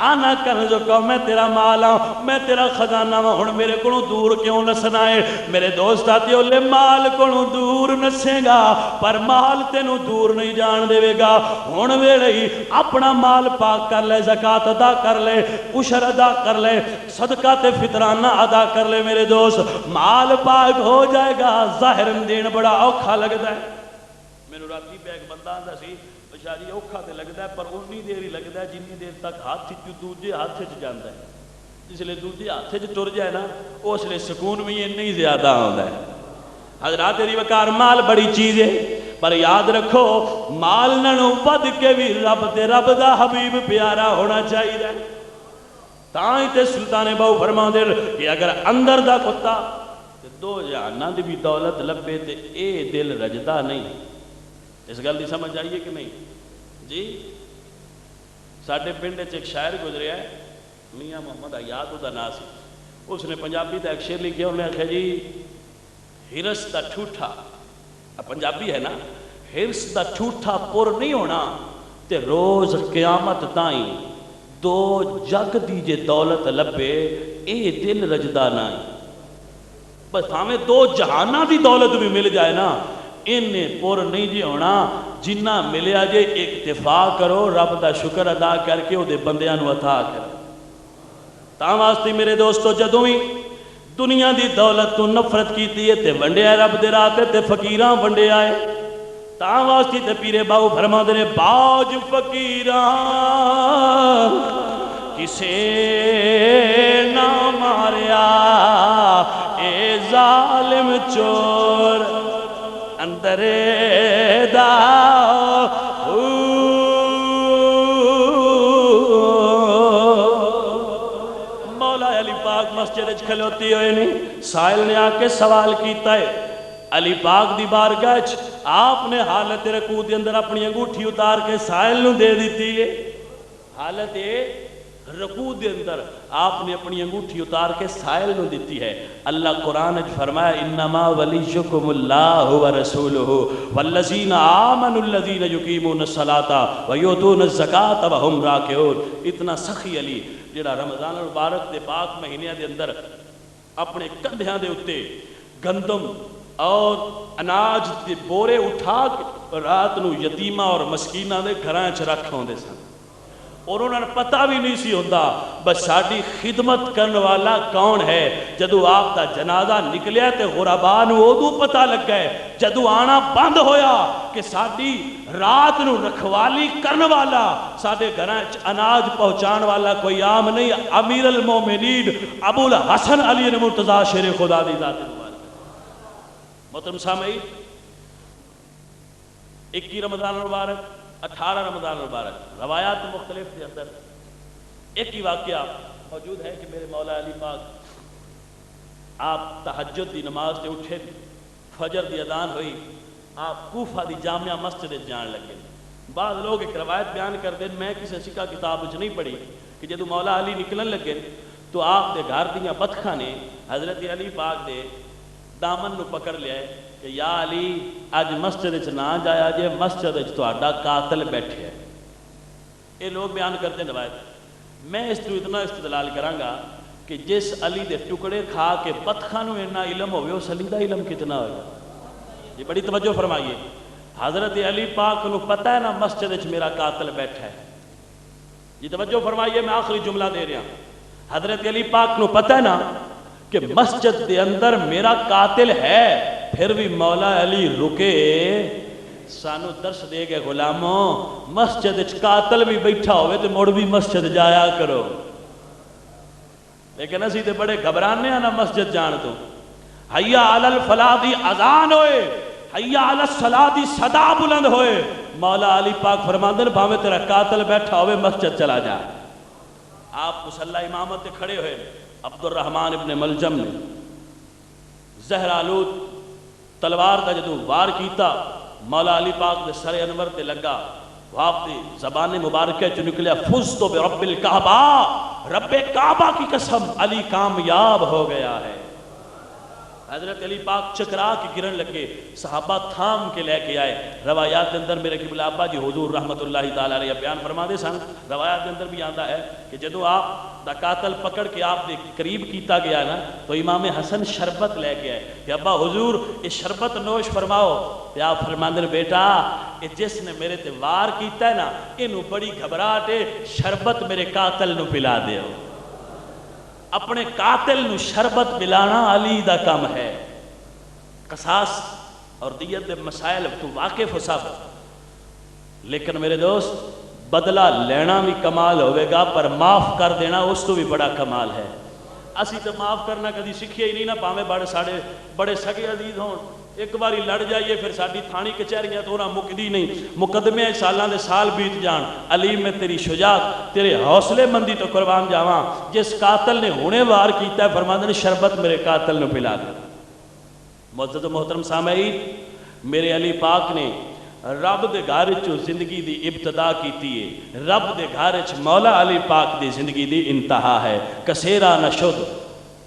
آنا کنز کا، میں تیرا مال ہوں، میں تیرا خزانہ ہوں، ہن میرے کو دور کیوں نسنا ہے؟ میرے دوست آتے لے مال کو دور نسے گا پر مال تینوں دور نہیں جان دے گا، ہون ویلے ہی اپنا مال پاک کر لے، زکاة ادا کر لے، عشر ادا کر لے، صدقہ تے فطرانہ ادا کر لے میرے دوست، مال پاک ہو جائے گا، ظاہر دین بڑا اوکھا لگتا ہے۔ میں نے راتی پہ ایک بندہ آندا سی بچاری اوکھا تے لگتا ہے پر انی دیر ہی لگتا ہے جنی دیر تک ہاتھ دوجے ہاتھ چ جاندا ہے، جس لئے دوجے ہاتھ چ ٹر جائے نا اس لئے سکون بھی نہیں زیادہ آندا ہے۔ حضرات تیری وقار مال بڑی چیز ہے پر یاد رکھو مال ننو ود کے بھی رب تے رب دا حبیب پیارا ہونا چاہیے۔ تائیں تے سلطان باؤ فرما دے کہ اگر اندر دا کتا تے دو جہاناں دی بھی دولت لبے تے اے دل رجدہ نہیں، اس گل دی سمجھ آئیے کہ نہیں؟ جی ساڑھے پنڈے ایک شاعر گزریا ہے میاں محمد آیات دا ناسی، اس نے پنجابی دا ایک شعر لکھیا، انہوں نے کہا جی ہرس دا ٹھوٹا، پنجابی ہے نا، ہرس دا ٹھوٹا پر نہیں ہونا تے روز قیامت تائیں دو جگ دی جے دولت لبے اے دل رجدہ نائیں، بس ہمیں دو جہانہ دی دولت بھی مل جائے نا انہیں پر نہیں جی ہونا، جنہ ملیا جے اکتفا کرو رب دا شکر ادا کر کے او دے بندیاں عطا کرو۔ تاں واسطے میرے دوستو جدوں ہی دنیا دی دولت تو نفرت کیتی ہے تے ونڈے آئے رب دے راتے تے فقیران ونڈے آئے، تاں واسطے تے پیرے باؤ فرما دے باج فقیران کسے نہ ماریا اے ظالم چور اندر دا مولا علی پاک مسجد کھلوتی ہوئے نہیں، سائل نے آکے سوال کیتا ہے علی پاک دی بارگاہ آپ نے حالت رکوع دے اندر اپنی انگوٹھی اتار کے سائل نو دے دیتی ہے، حالت رکوع دے اندر آپ نے اپنی انگوٹھی اتار کے سائل نو دیتی ہے۔ اللہ قرآن فرمایا انما ولیکم اللہ ورسولہ والذین آمنوا الذین یقیمون الصلاۃ ویؤتون الزکاۃ وہم راکعون۔ اتنا سخی علی جڑا رمضان المبارک دے پاک مہینے دے اندر اپنے کندھیاں دے اتے گندم اور اناج دے بورے اٹھا کے رات نو یتیمہ اور مسکینہ دے گھراں چ رکھ ہوندے سن، اور انہوں نے پتہ بھی نہیں سی ہوندہ بس ساڑھی خدمت کرنے والا کون ہے۔ جدو آپ دا جنازہ نکلیا تے غربان اودو پتہ لگ گئے، جدو آنا بند ہویا کہ ساڑھی رات نو رکھوالی کرنے والا ساڑھے گھراں اناج پہنچان والا کوئی عام نہیں، امیر المومنین ابو الحسن علی مرتضیٰ شیر خدا دی ذات مبارک۔ محترم سامعین 21 رمضان المبارک 18 رمضان المبارک روایات مختلف کے اندر ایک ہی واقعہ موجود ہے کہ میرے مولا علی پاک آپ تہجد دی نماز سے اٹھے، فجر دی اذان ہوئی، آپ کوفہ دی جامعہ مسجد جان لگے۔ بعض لوگ ایک روایت بیان کر دیں، میں کسی سکہ کتاب وچ نہیں پڑھی کہ جدو مولا علی نکلن لگے تو آپ دے گھر دیاں بدخاں نے حضرت علی پاک دے دامن نو پکڑ لیا ہے کہ یا علی آج مسجد وچ نہ جایا جے، مسجد وچ تہاڈا قاتل بیٹھے ہے۔ یہ لوگ بیان کرتے ہیں روایت، میں اس تو اتنا استدلال کراں گا کہ جس علی دے ٹکڑے کھا کے بدخاں نو اتنا علم ہوئے اس علی دا علم کتنا ہوئے؟ یہ بڑی توجہ فرمائیے، حضرت علی پاک نو پتہ ہے نا مسجد وچ میرا قاتل بیٹھا ہے۔ یہ توجہ فرمائیے، میں آخری جملہ دے رہا ہوں، حضرت علی پاک نو پتہ ہے نا کہ مسجد دے اندر میرا قاتل ہے، پھر بھی مولا علی رکے سانو درس دے گئے غلاموں مسجد قاتل بھی بیٹھا ہوئے تو مڑ بھی مسجد جایا کرو۔ لیکن اسی تے بڑے گھبرانے ہیں نا مسجد جان تو، حیا علی الفلاح دی اذان ہوئے، حیا علی الصلاۃ دی صدا بلند ہوئے، مولا علی پاک فرماندن بھاوے تیرا قاتل بیٹھا ہوئے مسجد چلا جا۔ آپ مصلی امامت تے کھڑے ہوئے، عبد الرحمن ابن ملجم نے زہر آلود تلوار کا جدو وار کیتا مولا علی پاک دے سر انور تے لگا، آپ دی زبان مبارکہ چ نکلیا فزت برب الکعبہ، رب کعبہ کی قسم علی کامیاب ہو گیا ہے۔ حضرت علی پاک چکرا کے گرن لگے، صحابہ تھام کے لے کے آئے۔ روایات کے اندر میرے قبلہ ابا جی حضور رحمت اللہ تعالی علیہ بیان فرما دے سن، روایات کے اندر بھی آتا ہے کہ جدو آپ دا قاتل پکڑ کے آپ دے قریب کیتا گیا نا تو امام حسن شربت لے کے آئے کہ ابا حضور یہ شربت نوش فرماؤ، تو آپ فرماندے نے بیٹا یہ جس نے میرے تے وار کیتا ہے نا انہوں بڑی گھبراہٹ ہے، شربت میرے قاتل نو پلا دیو۔ اپنے قاتل نو شربت پلانا علی دا کم ہے۔ قصاص اور دیت دے مسائل تو واقف ہو سب، لیکن میرے دوست بدلہ لینا بھی کمال ہوئے گا، پر معاف کر دینا اس تو بھی بڑا کمال ہے۔ اسی تو معاف کرنا کدی سکھیا ہی نہیں نا، پاویں بڑے سگے عزیز ہون، ایک باری لڑ جائیے پھر ساڈی تھانی کچہریاں تو نہ مکدی نہیں، مقدمے سالاں دے سال بیت جان۔ علی میں تیری شجاعت، تیرے حوصلے مندی تو قربان جاواں، جس قاتل نے ہونے وار کیتا ہے فرماندے نے شربت میرے قاتل نو پلا دے۔ معزز و محترم سامعین، میرے علی پاک نے رب دے گھر چو زندگی دی ابتدا کیتی ہے، رب دے گھر چ مولا علی پاک دی زندگی دی انتہا ہے۔ کسیرا نشد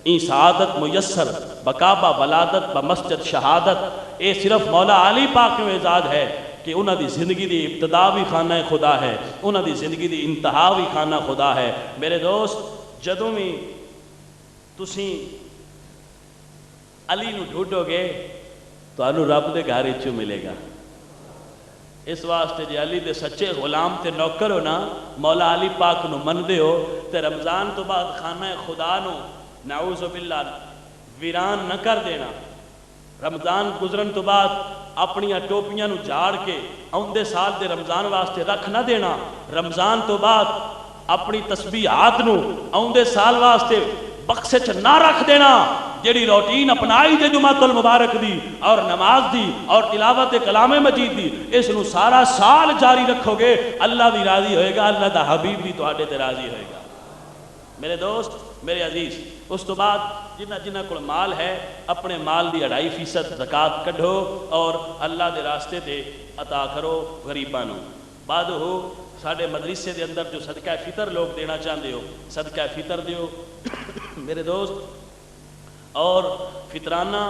این سعادت میسر بکعبہ ولادت بمسجد شہادت، اے صرف مولا علی پاک میں اعزاز ہے کہ انہاں دی زندگی دی ابتدا بھی خانہ خدا ہے، انہاں دی زندگی دی انتہا بھی خانہ خدا ہے۔ میرے دوست جدوں بھی تسی علی نو ڈھونڈو گے تو انہوں رب دے گھر چوں ملے گا۔ اس واسطے جے علی دے سچے غلام تے نوکر ہو نا، مولا علی پاک نو من دے ہو تے رمضان تو بعد خانہ خدا نو نعوذ باللہ ویران نہ کر دینا۔ رمضان گزرن تو بعد اپنی ٹوپیاں نو جھاڑ کے اوندے سال دے رمضان واسطے رکھ نہ دینا۔ رمضان تو بعد اپنی تسبیحات نو اوندے سال واسطے بکسے چ نہ رکھ دینا۔ جیڑی روٹین اپنائی دے جمعۃ المبارک دی اور نماز دی اور تلاوت کلام مجید دی، اس نو سارا سال جاری رکھو گے، اللہ بھی راضی ہوئے گا، اللہ دا حبیب بھی تواڈے تے راضی ہوئے گا۔ میرے دوست میرے عزیز، اس تو بعد جنہ کو مال ہے اپنے مال دی 2.5% زکوٰۃ کڈھو اور اللہ دے راستے تے عطا کرو غریباں نو۔ بعد ہو ساڈے مدرسے دے اندر جو صدقہ فطر لوگ دینا چاہتے ہو، صدقہ فطر دیو میرے دوست، اور فطرانہ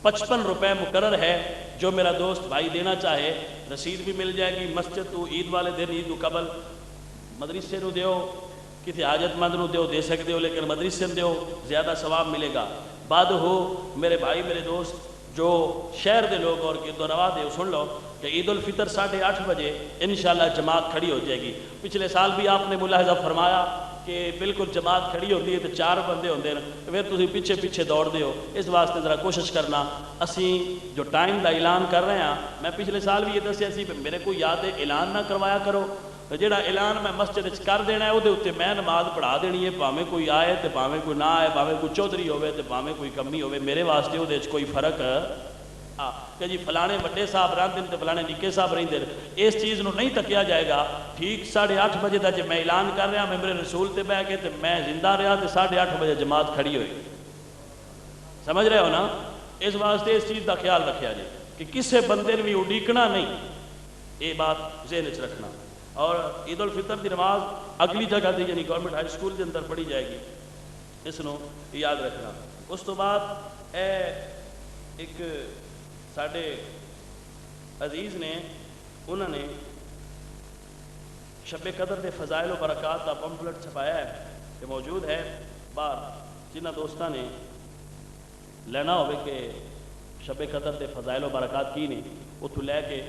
55 روپے مقرر ہے۔ جو میرا دوست بھائی دینا چاہے رسید بھی مل جائے گی، مسجد تو عید والے دن عید قبل مدرسے نو دیو، کسی حاجت مند نو دیو، دے سکتے ہو لیکن مدرسے میں دیو، زیادہ ثواب ملے گا۔ بعد ہو میرے بھائی میرے دوست جو شہر دے لوگ اور گرد و نواح دے سن لو کہ عید الفطر 8:30 بجے انشاءاللہ جماعت کھڑی ہو جائے گی۔ پچھلے سال بھی آپ نے ملاحظہ فرمایا کہ بالکل جماعت کھڑی ہوتی ہے تو 4 بندے ہوندے ہیں، پھر تسی پیچھے پیچھے دوڑ دے ہو۔ اس واسطے ذرا کوشش کرنا، اسی جو ٹائم دا اعلان کر رہے ہیں، میں پچھلے سال بھی یہ دسیا سی میرے کو یاد ہے اعلان نہ کروایا کرو، جڑا اعلان میں مسجد وچ کر دینا ہے وہ تے میں نماز پڑھا دینی ہے، پاویں کوئی آئے تے پاویں کوئی نہ آئے، پاویں کوئی چودھری ہوئے تے پاویں کوئی کمی ہوئے، میرے واسطے وہ کوئی فرق کہ جی فلانے وڈے صاحب رہندے تے فلانے نکے صاحب رہندے، اس چیز نو نہیں تکیا جائے گا۔ ٹھیک 8:30 بجے دا جے میں اعلان کر رہا میں میرے رسول تے بیٹھ کے تے میں زندہ رہا تے 8:30 بجے جماعت کھڑی ہوئی، سمجھ رہے ہو نا؟ اس واسطے اس چیز دا خیال رکھیا جائے کہ کسے بندے نے بھی اڈیکنا نہیں، یہ بات ذہن وچ رکھنا۔ اور عید الفطر دی نماز اگلی جگہ دی یعنی گورنمنٹ ہائی سکول کے اندر پڑھی جائے گی، اس نو یاد رکھنا۔ اس تو بعد ایک ساڈے عزیز نے انہوں نے شب قدر دے فضائل و برکات کا پمفلٹ چھپایا ہے کہ موجود ہے باہر، جنہ دوستاں نے لینا ہوئے کہ شب قدر دے فضائل و برکات کی نہیں اتو لے کے